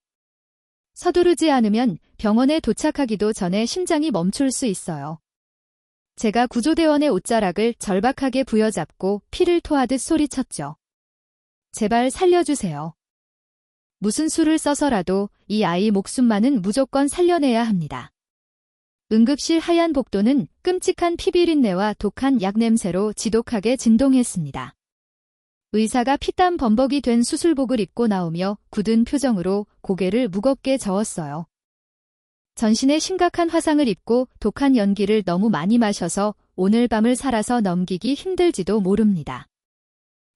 서두르지 않으면 병원에 도착하기도 전에 심장이 멈출 수 있어요. 제가 구조대원의 옷자락을 절박하게 부여잡고 피를 토하듯 소리쳤죠. 제발 살려주세요. 무슨 수를 써서라도 이 아이 목숨만은 무조건 살려내야 합니다. 응급실 하얀 복도는 끔찍한 피비린내와 독한 약 냄새로 지독하게 진동했습니다. 의사가 피땀 범벅이 된 수술복을 입고 나오며 굳은 표정으로 고개를 무겁게 저었어요. 전신에 심각한 화상을 입고 독한 연기를 너무 많이 마셔서 오늘 밤을 살아서 넘기기 힘들지도 모릅니다.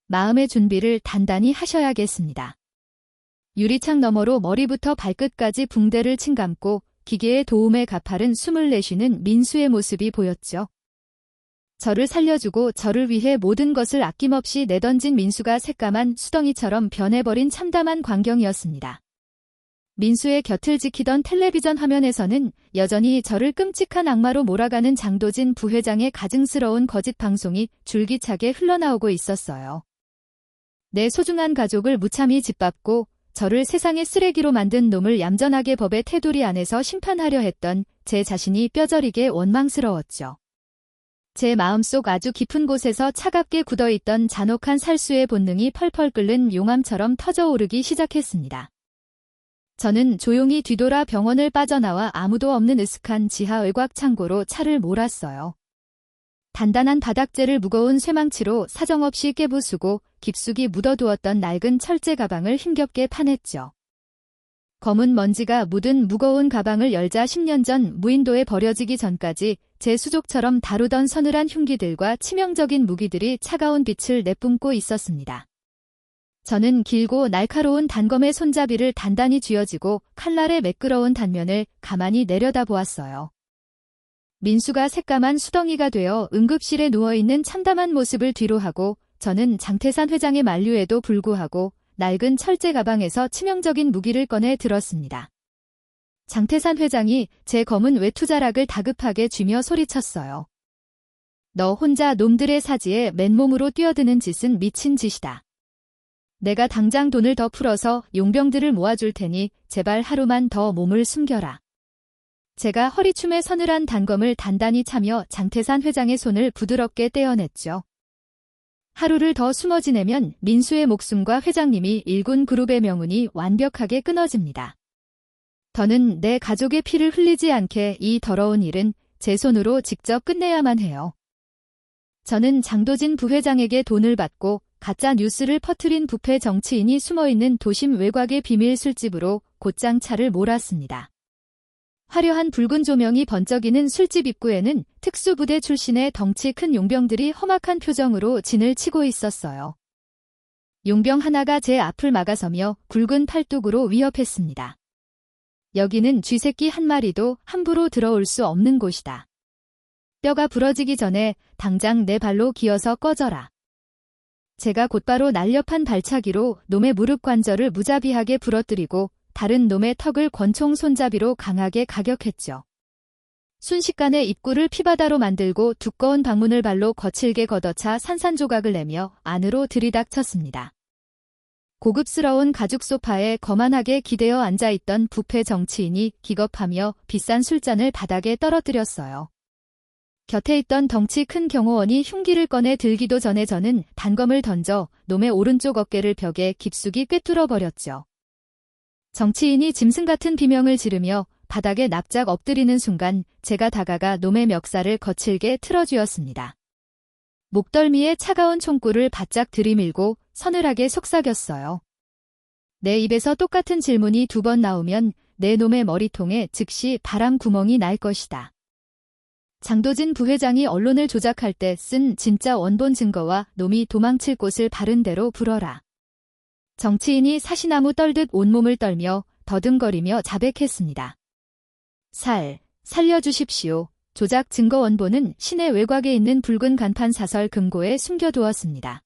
마음의 준비를 단단히 하셔야겠습니다. 유리창 너머로 머리부터 발끝까지 붕대를 침감고 기계의 도움에 가파른 숨을 내쉬는 민수의 모습이 보였죠. 저를 살려주고 저를 위해 모든 것을 아낌없이 내던진 민수가 새까만 수덩이처럼 변해버린 참담한 광경이었습니다. 민수의 곁을 지키던 텔레비전 화면에서는 여전히 저를 끔찍한 악마로 몰아가는 장도진 부회장의 가증스러운 거짓 방송이 줄기차게 흘러나오고 있었어요. 내 소중한 가족을 무참히 짓밟고 저를 세상의 쓰레기로 만든 놈을 얌전하게 법의 테두리 안에서 심판하려 했던 제 자신이 뼈저리게 원망스러웠죠. 제 마음속 아주 깊은 곳에서 차갑게 굳어있던 잔혹한 살수의 본능이 펄펄 끓는 용암처럼 터져오르기 시작했습니다. 저는 조용히 뒤돌아 병원을 빠져나와 아무도 없는 으슥한 지하 외곽 창고로 차를 몰았어요. 단단한 바닥재를 무거운 쇠망치로 사정없이 깨부수고 깊숙이 묻어두었던 낡은 철제 가방을 힘겹게 파냈죠. 검은 먼지가 묻은 무거운 가방을 열자 10년 전 무인도에 버려지기 전까지 제 수족처럼 다루던 서늘한 흉기들과 치명적인 무기들이 차가운 빛을 내뿜고 있었습니다. 저는 길고 날카로운 단검의 손잡이를 단단히 쥐어쥐고 칼날의 매끄러운 단면을 가만히 내려다보았어요. 민수가 새까만 수덩이가 되어 응급실에 누워있는 참담한 모습을 뒤로하고 저는 장태산 회장의 만류에도 불구하고 낡은 철제 가방에서 치명적인 무기를 꺼내 들었습니다. 장태산 회장이 제 검은 외투자락을 다급하게 쥐며 소리쳤어요. 너 혼자 놈들의 사지에 맨몸으로 뛰어드는 짓은 미친 짓이다. 내가 당장 돈을 더 풀어서 용병들을 모아줄 테니 제발 하루만 더 몸을 숨겨라. 제가 허리춤에 서늘한 단검을 단단히 차며 장태산 회장의 손을 부드럽게 떼어냈죠. 하루를 더 숨어 지내면 민수의 목숨과 회장님이 일군 그룹의 명운이 완벽하게 끊어집니다. 더는 내 가족의 피를 흘리지 않게 이 더러운 일은 제 손으로 직접 끝내야만 해요. 저는 장도진 부회장에게 돈을 받고 가짜 뉴스를 퍼뜨린 부패 정치인이 숨어있는 도심 외곽의 비밀 술집으로 곧장 차를 몰았습니다. 화려한 붉은 조명이 번쩍이는 술집 입구에는 특수부대 출신의 덩치 큰 용병들이 험악한 표정으로 진을 치고 있었어요. 용병 하나가 제 앞을 막아서며 굵은 팔뚝으로 위협했습니다. 여기는 쥐새끼 한 마리도 함부로 들어올 수 없는 곳이다. 뼈가 부러지기 전에 당장 내 발로 기어서 꺼져라. 제가 곧바로 날렵한 발차기로 놈의 무릎 관절을 무자비하게 부러뜨리고 다른 놈의 턱을 권총 손잡이로 강하게 가격했죠. 순식간에 입구를 피바다로 만들고 두꺼운 방문을 발로 거칠게 걷어차 산산조각을 내며 안으로 들이닥쳤습니다. 고급스러운 가죽 소파에 거만하게 기대어 앉아있던 부패 정치인이 기겁하며 비싼 술잔을 바닥에 떨어뜨렸어요. 곁에 있던 덩치 큰 경호원이 흉기를 꺼내 들기도 전에 저는 단검을 던져 놈의 오른쪽 어깨를 벽에 깊숙이 꿰뚫어 버렸죠. 정치인이 짐승 같은 비명을 지르며 바닥에 납작 엎드리는 순간 제가 다가가 놈의 멱살을 거칠게 틀어쥐었습니다. 목덜미에 차가운 총구를 바짝 들이밀고 서늘하게 속삭였어요. 내 입에서 똑같은 질문이 2번 나오면 내 놈의 머리통에 즉시 바람 구멍이 날 것이다. 장도진 부회장이 언론을 조작할 때 쓴 진짜 원본 증거와 놈이 도망칠 곳을 바른 대로 불어라. 정치인이 사시나무 떨듯 온몸을 떨며 더듬거리며 자백했습니다. 살려주십시오. 조작 증거 원본은 시내 외곽에 있는 붉은 간판 사설 금고에 숨겨두었습니다.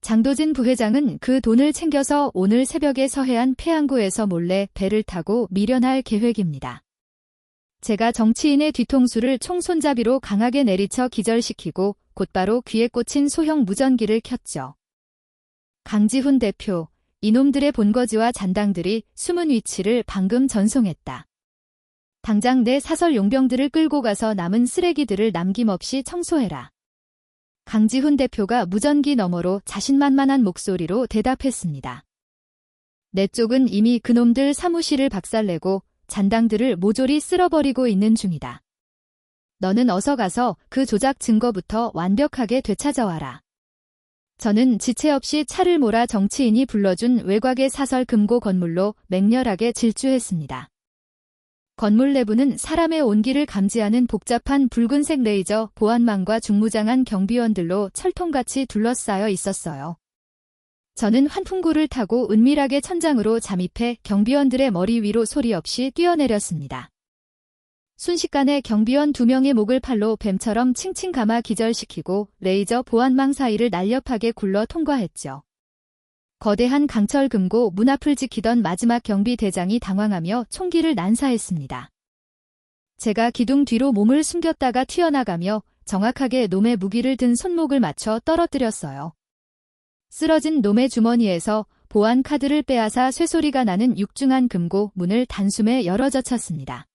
장도진 부회장은 그 돈을 챙겨서 오늘 새벽에 서해안 폐항구에서 몰래 배를 타고 밀연할 계획입니다. 제가 정치인의 뒤통수를 총손잡이로 강하게 내리쳐 기절시키고 곧바로 귀에 꽂힌 소형 무전기를 켰죠. 강지훈 대표, 이놈들의 본거지와 잔당들이 숨은 위치를 방금 전송했다. 당장 내 사설 용병들을 끌고 가서 남은 쓰레기들을 남김없이 청소해라. 강지훈 대표가 무전기 너머로 자신만만한 목소리로 대답했습니다. 내 쪽은 이미 그놈들 사무실을 박살내고 잔당들을 모조리 쓸어버리고 있는 중이다. 너는 어서 가서 그 조작 증거부터 완벽하게 되찾아와라. 저는 지체 없이 차를 몰아 정치인이 불러준 외곽의 사설 금고 건물로 맹렬하게 질주했습니다. 건물 내부는 사람의 온기를 감지하는 복잡한 붉은색 레이저 보안망과 중무장한 경비원들로 철통같이 둘러싸여 있었어요. 저는 환풍구를 타고 은밀하게 천장으로 잠입해 경비원들의 머리 위로 소리 없이 뛰어내렸습니다. 순식간에 경비원 2명의 목을 팔로 뱀처럼 칭칭 감아 기절시키고 레이저 보안망 사이를 날렵하게 굴러 통과했죠. 거대한 강철 금고 문 앞을 지키던 마지막 경비대장이 당황하며 총기를 난사했습니다. 제가 기둥 뒤로 몸을 숨겼다가 튀어나가며 정확하게 놈의 무기를 든 손목을 맞춰 떨어뜨렸어요. 쓰러진 놈의 주머니에서 보안 카드를 빼앗아 쇠소리가 나는 육중한 금고 문을 단숨에 열어젖혔습니다.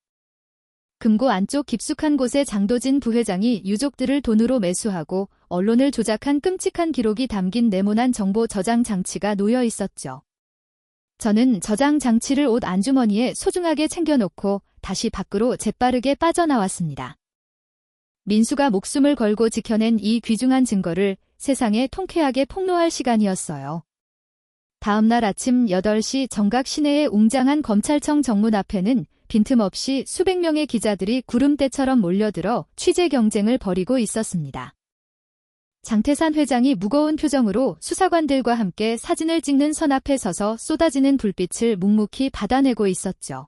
금고 안쪽 깊숙한 곳에 장도진 부회장이 유족들을 돈으로 매수하고 언론을 조작한 끔찍한 기록이 담긴 네모난 정보 저장 장치가 놓여 있었죠. 저는 저장 장치를 옷 안주머니에 소중하게 챙겨놓고 다시 밖으로 재빠르게 빠져나왔습니다. 민수가 목숨을 걸고 지켜낸 이 귀중한 증거를 세상에 통쾌하게 폭로할 시간이었어요. 다음 날 아침 8시 정각 시내의 웅장한 검찰청 정문 앞에는 빈틈없이 수백 명의 기자들이 구름대처럼 몰려들어 취재 경쟁을 벌이고 있었습니다. 장태산 회장이 무거운 표정으로 수사관들과 함께 사진을 찍는 선 앞에 서서 쏟아지는 불빛을 묵묵히 받아내고 있었죠.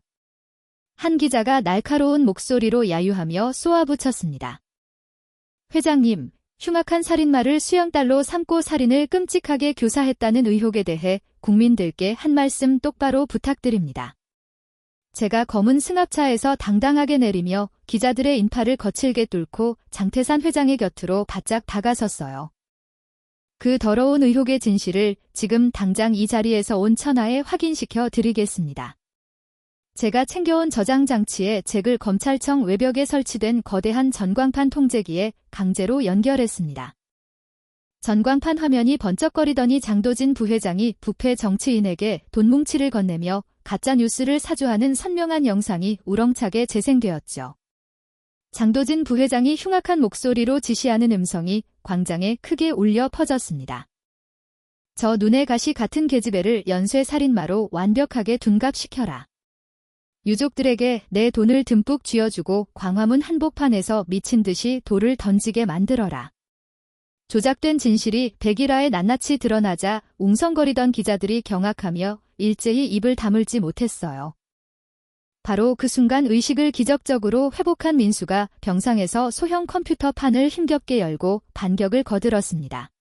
한 기자가 날카로운 목소리로 야유하며 쏘아붙였습니다. 회장님, 흉악한 살인마를 수영딸로 삼고 살인을 끔찍하게 교사했다는 의혹에 대해 국민들께 한 말씀 똑바로 부탁드립니다. 제가 검은 승합차에서 당당하게 내리며 기자들의 인파를 거칠게 뚫고 장태산 회장의 곁으로 바짝 다가섰어요. 그 더러운 의혹의 진실을 지금 당장 이 자리에서 온 천하에 확인시켜 드리겠습니다. 제가 챙겨온 저장 장치에 잭을 검찰청 외벽에 설치된 거대한 전광판 통제기에 강제로 연결했습니다. 전광판 화면이 번쩍거리더니 장도진 부회장이 부패 정치인에게 돈 뭉치를 건네며 가짜 뉴스를 사주하는 선명한 영상이 우렁차게 재생되었죠. 장도진 부회장이 흉악한 목소리로 지시하는 음성이 광장에 크게 울려 퍼졌습니다. 저 눈의 가시 같은 계집애를 연쇄 살인마로 완벽하게 둔갑시켜라. 유족들에게 내 돈을 듬뿍 쥐어주고 광화문 한복판에서 미친 듯이 돌을 던지게 만들어라. 조작된 진실이 백일화에 낱낱이 드러나자 웅성거리던 기자들이 경악하며 일제히 입을 다물지 못했어요. 바로 그 순간 의식을 기적적으로 회복한 민수가 병상에서 소형 컴퓨터 판을 힘겹게 열고 반격을 거들었습니다.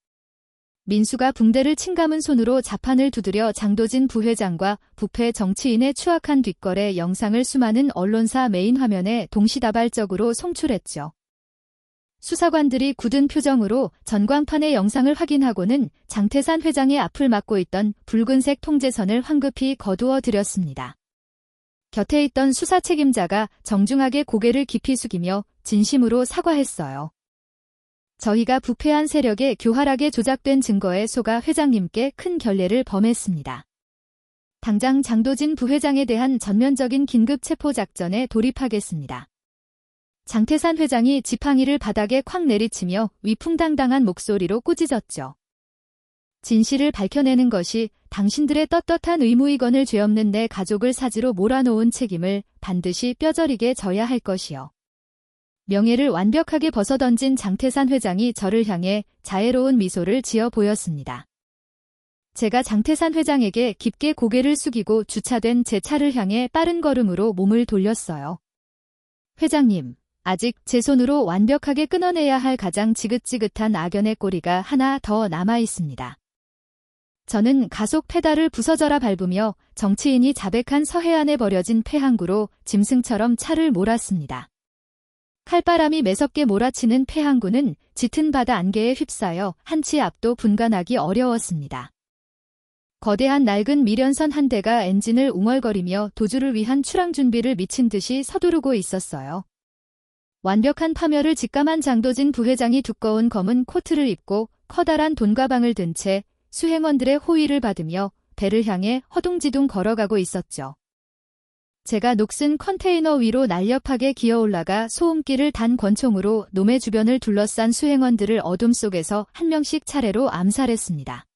민수가 붕대를 침감은 손으로 자판을 두드려 장도진 부회장과 부패 정치인의 추악한 뒷거래 영상을 수많은 언론사 메인 화면에 동시다발적으로 송출했죠. 수사관들이 굳은 표정으로 전광판의 영상을 확인하고는 장태산 회장의 앞을 막고 있던 붉은색 통제선을 황급히 거두어 들였습니다. 곁에 있던 수사 책임자가 정중하게 고개를 깊이 숙이며 진심으로 사과했어요. 저희가 부패한 세력에 교활하게 조작된 증거에 속아 회장님께 큰 결례를 범했습니다. 당장 장도진 부회장에 대한 전면적인 긴급 체포 작전에 돌입하겠습니다. 장태산 회장이 지팡이를 바닥에 콱 내리치며 위풍당당한 목소리로 꾸짖었죠. 진실을 밝혀내는 것이 당신들의 떳떳한 의무이건을 죄 없는 내 가족을 사지로 몰아놓은 책임을 반드시 뼈저리게 져야 할 것이요. 명예를 완벽하게 벗어던진 장태산 회장이 저를 향해 자애로운 미소를 지어 보였습니다. 제가 장태산 회장에게 깊게 고개를 숙이고 주차된 제 차를 향해 빠른 걸음으로 몸을 돌렸어요. 회장님, 아직 제 손으로 완벽하게 끊어내야 할 가장 지긋지긋한 악연의 꼬리가 하나 더 남아 있습니다. 저는 가속 페달을 부서져라 밟으며 정치인이 자백한 서해안에 버려진 폐항구로 짐승처럼 차를 몰았습니다. 칼바람이 매섭게 몰아치는 폐항구는 짙은 바다 안개에 휩싸여 한치 앞도 분간하기 어려웠습니다. 거대한 낡은 미련선 한 대가 엔진을 웅얼거리며 도주를 위한 출항 준비를 미친 듯이 서두르고 있었어요. 완벽한 파멸을 직감한 장도진 부회장이 두꺼운 검은 코트를 입고 커다란 돈가방을 든 채 수행원들의 호의를 받으며 배를 향해 허둥지둥 걸어가고 있었죠. 제가 녹슨 컨테이너 위로 날렵하게 기어올라가 소음기를 단 권총으로 노매 주변을 둘러싼 수행원들을 어둠 속에서 한 명씩 차례로 암살했습니다.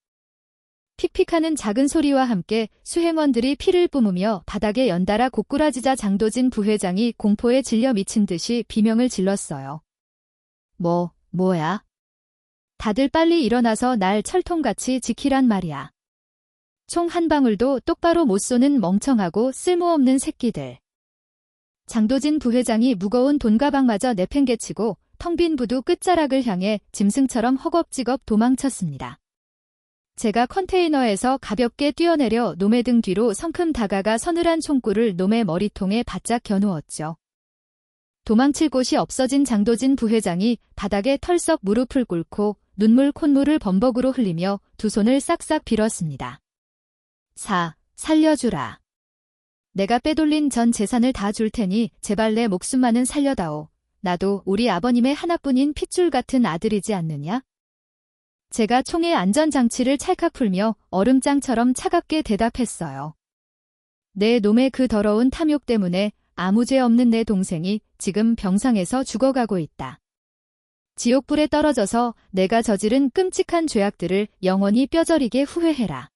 픽픽하는 작은 소리와 함께 수행원들이 피를 뿜으며 바닥에 연달아 고꾸라지자 장도진 부회장이 공포에 질려 미친 듯이 비명을 질렀어요. 뭐야? 다들 빨리 일어나서 날 철통같이 지키란 말이야. 총 한 방울도 똑바로 못 쏘는 멍청하고 쓸모없는 새끼들. 장도진 부회장이 무거운 돈가방마저 내팽개치고 텅 빈 부두 끝자락을 향해 짐승처럼 허겁지겁 도망쳤습니다. 제가 컨테이너에서 가볍게 뛰어내려 노매 등 뒤로 성큼 다가가 서늘한 총구를 노매 머리통에 바짝 겨누었죠. 도망칠 곳이 없어진 장도진 부회장이 바닥에 털썩 무릎을 꿇고 눈물 콧물을 범벅으로 흘리며 두 손을 싹싹 빌었습니다. 살려주라. 내가 빼돌린 전 재산을 다 줄 테니 제발 내 목숨만은 살려다오. 나도 우리 아버님의 하나뿐인 핏줄 같은 아들이지 않느냐? 제가 총의 안전장치를 찰칵 풀며 얼음장처럼 차갑게 대답했어요. 내 놈의 그 더러운 탐욕 때문에 아무 죄 없는 내 동생이 지금 병상에서 죽어가고 있다. 지옥불에 떨어져서 내가 저지른 끔찍한 죄악들을 영원히 뼈저리게 후회해라.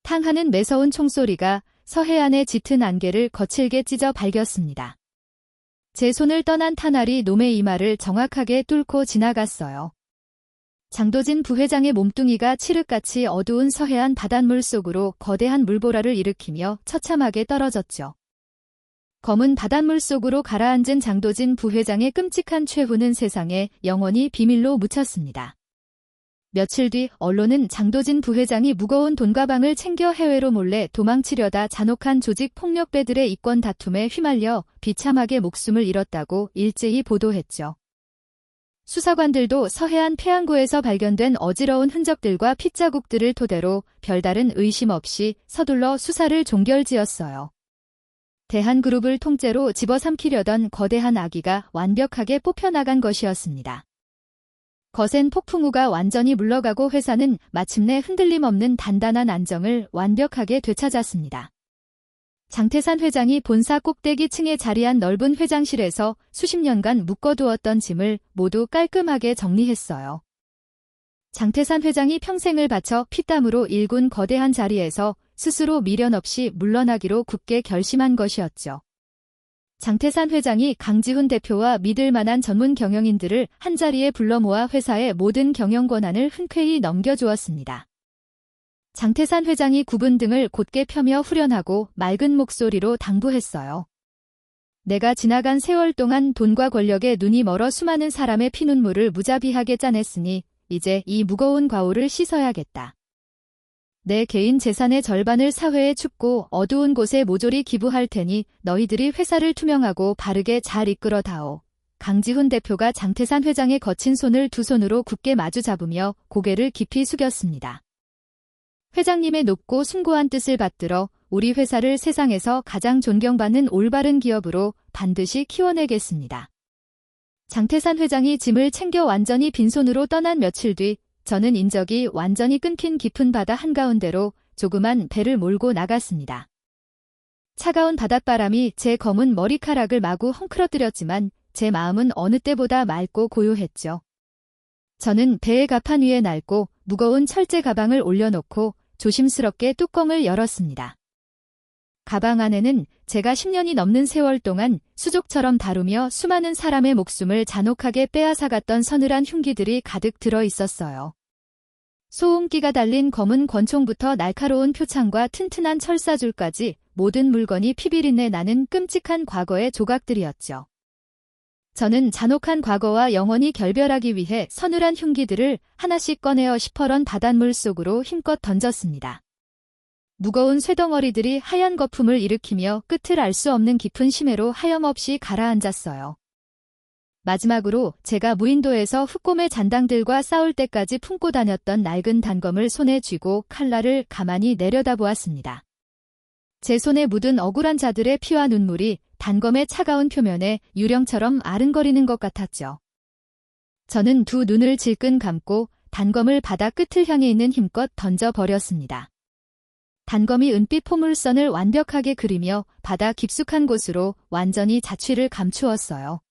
탕하는 매서운 총소리가 서해안의 짙은 안개를 거칠게 찢어 발겼습니다. 제 손을 떠난 탄알이 놈의 이마를 정확하게 뚫고 지나갔어요. 장도진 부회장의 몸뚱이가 칠흑같이 어두운 서해안 바닷물 속으로 거대한 물보라를 일으키며 처참하게 떨어졌죠. 검은 바닷물 속으로 가라앉은 장도진 부회장의 끔찍한 최후는 세상에 영원히 비밀로 묻혔습니다. 며칠 뒤 언론은 장도진 부회장이 무거운 돈가방을 챙겨 해외로 몰래 도망치려다 잔혹한 조직 폭력배들의 이권 다툼에 휘말려 비참하게 목숨을 잃었다고 일제히 보도했죠. 수사관들도 서해안 폐항구에서 발견된 어지러운 흔적들과 핏자국들을 토대로 별다른 의심 없이 서둘러 수사를 종결지었어요. 대한그룹을 통째로 집어삼키려던 거대한 아기가 완벽하게 뽑혀나간 것이었습니다. 거센 폭풍우가 완전히 물러가고 회사는 마침내 흔들림 없는 단단한 안정을 완벽하게 되찾았습니다. 장태산 회장이 본사 꼭대기 층에 자리한 넓은 회장실에서 수십 년간 묶어두었던 짐을 모두 깔끔하게 정리했어요. 장태산 회장이 평생을 바쳐 피땀으로 일군 거대한 자리에서 스스로 미련 없이 물러나기로 굳게 결심한 것이었죠. 장태산 회장이 강지훈 대표와 믿을 만한 전문 경영인들을 한자리에 불러 모아 회사의 모든 경영 권한을 흔쾌히 넘겨주었습니다. 장태산 회장이 구분 등을 곧게 펴며 후련하고 맑은 목소리로 당부했어요. 내가 지나간 세월 동안 돈과 권력에 눈이 멀어 수많은 사람의 피눈물을 무자비하게 짜냈으니 이제 이 무거운 과오를 씻어야겠다. 내 개인 재산의 절반을 사회에 춥고 어두운 곳에 모조리 기부할 테니 너희들이 회사를 투명하고 바르게 잘 이끌어 다오. 강지훈 대표가 장태산 회장의 거친 손을 두 손으로 굳게 마주 잡으며 고개를 깊이 숙였습니다. 회장님의 높고 숭고한 뜻을 받들어 우리 회사를 세상에서 가장 존경받는 올바른 기업으로 반드시 키워내겠습니다. 장태산 회장이 짐을 챙겨 완전히 빈손으로 떠난 며칠 뒤 저는 인적이 완전히 끊긴 깊은 바다 한가운데로 조그만 배를 몰고 나갔습니다. 차가운 바닷바람이 제 검은 머리카락을 마구 헝클어뜨렸지만 제 마음은 어느 때보다 맑고 고요했죠. 저는 배의 갑판 위에 낡고 무거운 철제 가방을 올려놓고 조심스럽게 뚜껑을 열었습니다. 가방 안에는 제가 10년이 넘는 세월 동안 수족처럼 다루며 수많은 사람의 목숨을 잔혹하게 빼앗아갔던 서늘한 흉기들이 가득 들어 있었어요. 소음기가 달린 검은 권총부터 날카로운 표창과 튼튼한 철사줄까지 모든 물건이 피비린내 나는 끔찍한 과거의 조각들이었죠. 저는 잔혹한 과거와 영원히 결별하기 위해 서늘한 흉기들을 하나씩 꺼내어 시퍼런 바닷물 속으로 힘껏 던졌습니다. 무거운 쇠덩어리들이 하얀 거품을 일으키며 끝을 알 수 없는 깊은 심해로 하염없이 가라앉았어요. 마지막으로 제가 무인도에서 흑곰의 잔당들과 싸울 때까지 품고 다녔던 낡은 단검을 손에 쥐고 칼날을 가만히 내려다보았습니다. 제 손에 묻은 억울한 자들의 피와 눈물이 단검의 차가운 표면에 유령처럼 아른거리는 것 같았죠. 저는 두 눈을 질끈 감고 단검을 바다 끝을 향해 있는 힘껏 던져버렸습니다. 단검이 은빛 포물선을 완벽하게 그리며 바다 깊숙한 곳으로 완전히 자취를 감추었어요.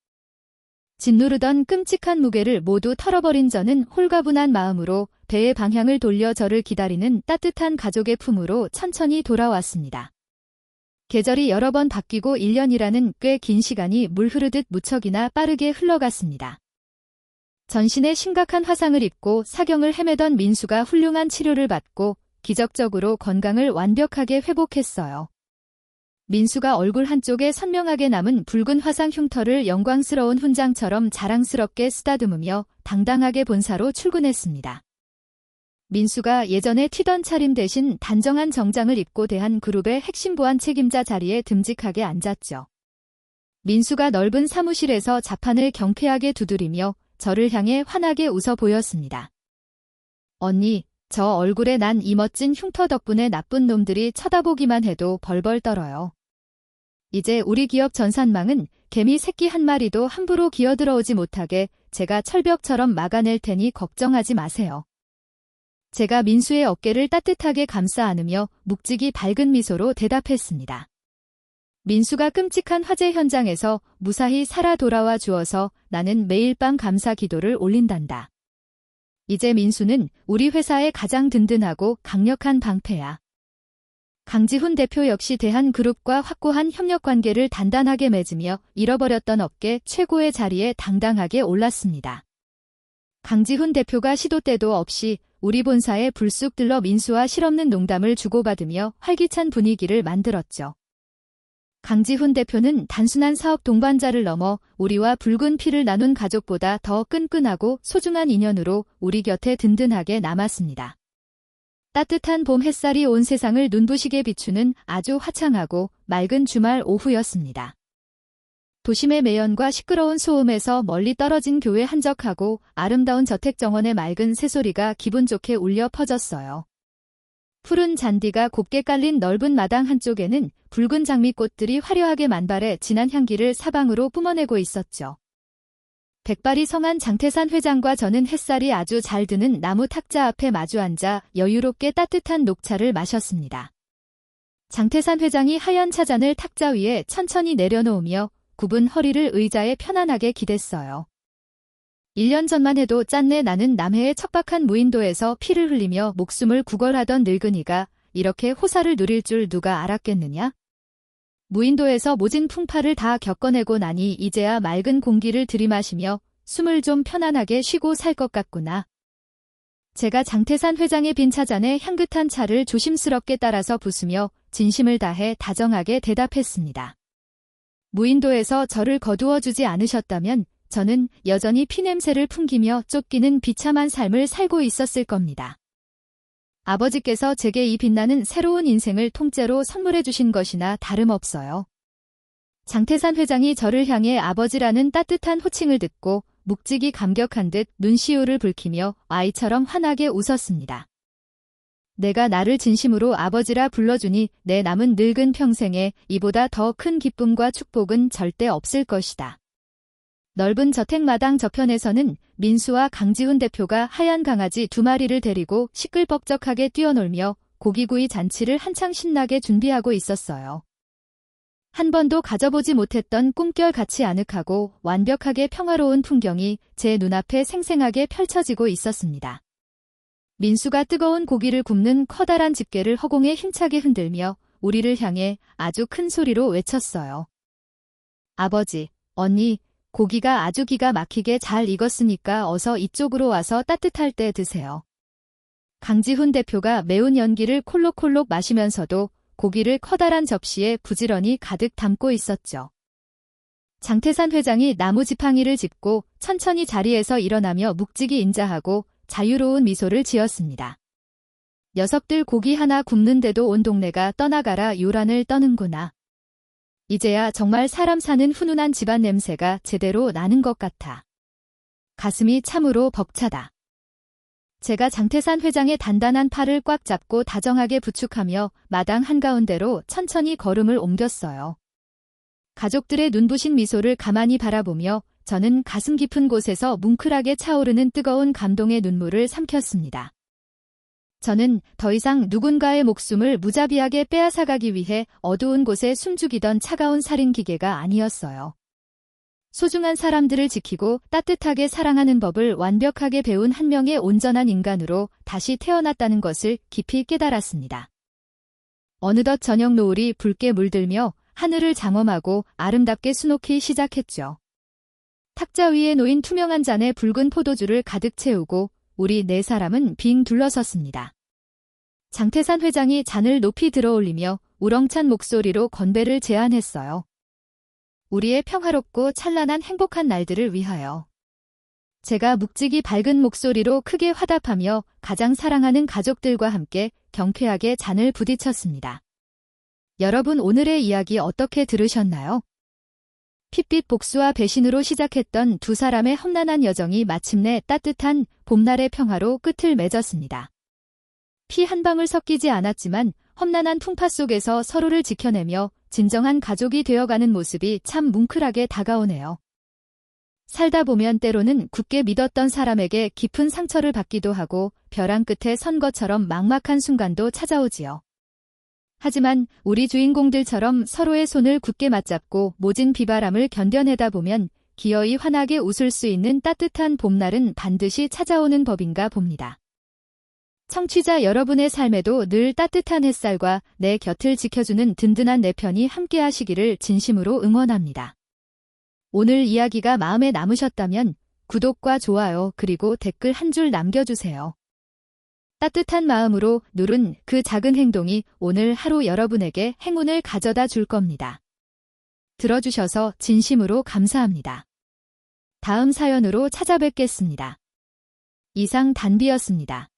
짓누르던 끔찍한 무게를 모두 털어버린 저는 홀가분한 마음으로 배의 방향을 돌려 저를 기다리는 따뜻한 가족의 품으로 천천히 돌아왔습니다. 계절이 여러 번 바뀌고 1년이라는 꽤 긴 시간이 물 흐르듯 무척이나 빠르게 흘러갔습니다. 전신에 심각한 화상을 입고 사경을 헤매던 민수가 훌륭한 치료를 받고 기적적으로 건강을 완벽하게 회복했어요. 민수가 얼굴 한쪽에 선명하게 남은 붉은 화상 흉터를 영광스러운 훈장처럼 자랑스럽게 쓰다듬으며 당당하게 본사로 출근했습니다. 민수가 예전에 튀던 차림 대신 단정한 정장을 입고 대한그룹의 핵심 보안 책임자 자리에 듬직하게 앉았죠. 민수가 넓은 사무실에서 자판을 경쾌하게 두드리며 저를 향해 환하게 웃어 보였습니다. 언니, 저 얼굴에 난 이 멋진 흉터 덕분에 나쁜 놈들이 쳐다보기만 해도 벌벌 떨어요. 이제 우리 기업 전산망은 개미 새끼 한 마리도 함부로 기어들어오지 못하게 제가 철벽처럼 막아낼 테니 걱정하지 마세요. 제가 민수의 어깨를 따뜻하게 감싸 안으며 묵직이 밝은 미소로 대답했습니다. 민수가 끔찍한 화재 현장에서 무사히 살아 돌아와 주어서 나는 매일 밤 감사 기도를 올린단다. 이제 민수는 우리 회사의 가장 든든하고 강력한 방패야. 강지훈 대표 역시 대한그룹과 확고한 협력관계를 단단하게 맺으며 잃어버렸던 업계 최고의 자리에 당당하게 올랐습니다. 강지훈 대표가 시도 때도 없이 우리 본사에 불쑥 들러 민수와 실없는 농담을 주고받으며 활기찬 분위기를 만들었죠. 강지훈 대표는 단순한 사업 동반자를 넘어 우리와 붉은 피를 나눈 가족보다 더 끈끈하고 소중한 인연으로 우리 곁에 든든하게 남았습니다. 따뜻한 봄 햇살이 온 세상을 눈부시게 비추는 아주 화창하고 맑은 주말 오후였습니다. 도심의 매연과 시끄러운 소음에서 멀리 떨어진 교회 한적하고 아름다운 저택정원의 맑은 새소리가 기분 좋게 울려 퍼졌어요. 푸른 잔디가 곱게 깔린 넓은 마당 한쪽에는 붉은 장미꽃들이 화려하게 만발해 진한 향기를 사방으로 뿜어내고 있었죠. 백발이 성한 장태산 회장과 저는 햇살이 아주 잘 드는 나무 탁자 앞에 마주 앉아 여유롭게 따뜻한 녹차를 마셨습니다. 장태산 회장이 하얀 차잔을 탁자 위에 천천히 내려놓으며 굽은 허리를 의자에 편안하게 기댔어요. 1년 전만 해도 짠내 나는 남해의 척박한 무인도에서 피를 흘리며 목숨을 구걸하던 늙은이가 이렇게 호사를 누릴 줄 누가 알았겠느냐? 무인도에서 모진 풍파를 다 겪어내고 나니 이제야 맑은 공기를 들이마시며 숨을 좀 편안하게 쉬고 살 것 같구나. 제가 장태산 회장의 빈 차잔에 향긋한 차를 조심스럽게 따라서 부수며 진심을 다해 다정하게 대답했습니다. 무인도에서 저를 거두어 주지 않으셨다면 저는 여전히 피냄새를 풍기며 쫓기는 비참한 삶을 살고 있었을 겁니다. 아버지께서 제게 이 빛나는 새로운 인생을 통째로 선물해 주신 것이나 다름없어요. 장태산 회장이 저를 향해 아버지라는 따뜻한 호칭을 듣고 묵직이 감격한 듯 눈시울을 붉히며 아이처럼 환하게 웃었습니다. 내가 나를 진심으로 아버지라 불러주니 내 남은 늙은 평생에 이보다 더 큰 기쁨과 축복은 절대 없을 것이다. 넓은 저택마당 저편에서는 민수와 강지훈 대표가 하얀 강아지 2마리를 데리고 시끌벅적하게 뛰어놀며 고기구이 잔치를 한창 신나게 준비하고 있었어요. 한 번도 가져보지 못했던 꿈결 같이 아늑하고 완벽하게 평화로운 풍경이 제 눈앞에 생생하게 펼쳐지고 있었습니다. 민수가 뜨거운 고기를 굽는 커다란 집게를 허공에 힘차게 흔들며 우리를 향해 아주 큰 소리로 외쳤어요. 아버지, 언니, 고기가 아주 기가 막히게 잘 익었으니까 어서 이쪽으로 와서 따뜻할 때 드세요. 강지훈 대표가 매운 연기를 콜록콜록 마시면서도 고기를 커다란 접시에 부지런히 가득 담고 있었죠. 장태산 회장이 나무 지팡이를 짚고 천천히 자리에서 일어나며 묵직이 인자하고 자유로운 미소를 지었습니다. 녀석들 고기 하나 굽는데도 온 동네가 떠나가라 요란을 떠는구나. 이제야 정말 사람 사는 훈훈한 집안 냄새가 제대로 나는 것 같아. 가슴이 참으로 벅차다. 제가 장태산 회장의 단단한 팔을 꽉 잡고 다정하게 부축하며 마당 한가운데로 천천히 걸음을 옮겼어요. 가족들의 눈부신 미소를 가만히 바라보며 저는 가슴 깊은 곳에서 뭉클하게 차오르는 뜨거운 감동의 눈물을 삼켰습니다. 저는 더 이상 누군가의 목숨을 무자비하게 빼앗아가기 위해 어두운 곳에 숨죽이던 차가운 살인기계가 아니었어요. 소중한 사람들을 지키고 따뜻하게 사랑하는 법을 완벽하게 배운 한 명의 온전한 인간으로 다시 태어났다는 것을 깊이 깨달았습니다. 어느덧 저녁 노을이 붉게 물들며 하늘을 장엄하고 아름답게 수놓기 시작했죠. 탁자 위에 놓인 투명한 잔에 붉은 포도주를 가득 채우고 우리 4사람은 빙 둘러섰습니다. 장태산 회장이 잔을 높이 들어올리며 우렁찬 목소리로 건배를 제안했어요. 우리의 평화롭고 찬란한 행복한 날들을 위하여. 제가 묵직이 밝은 목소리로 크게 화답하며 가장 사랑하는 가족들과 함께 경쾌하게 잔을 부딪혔습니다. 여러분 오늘의 이야기 어떻게 들으셨나요? 핏빛 복수와 배신으로 시작했던 2사람의 험난한 여정이 마침내 따뜻한 봄날의 평화로 끝을 맺었습니다. 피 한 방울 섞이지 않았지만 험난한 풍파 속에서 서로를 지켜내며 진정한 가족이 되어가는 모습이 참 뭉클하게 다가오네요. 살다 보면 때로는 굳게 믿었던 사람에게 깊은 상처를 받기도 하고 벼랑 끝에 선 것처럼 막막한 순간도 찾아오지요. 하지만 우리 주인공들처럼 서로의 손을 굳게 맞잡고 모진 비바람을 견뎌내다 보면 기어이 환하게 웃을 수 있는 따뜻한 봄날은 반드시 찾아오는 법인가 봅니다. 청취자 여러분의 삶에도 늘 따뜻한 햇살과 내 곁을 지켜주는 든든한 내 편이 함께하시기를 진심으로 응원합니다. 오늘 이야기가 마음에 남으셨다면 구독과 좋아요 그리고 댓글 한 줄 남겨주세요. 따뜻한 마음으로 누른 그 작은 행동이 오늘 하루 여러분에게 행운을 가져다 줄 겁니다. 들어주셔서 진심으로 감사합니다. 다음 사연으로 찾아뵙겠습니다. 이상 단비였습니다.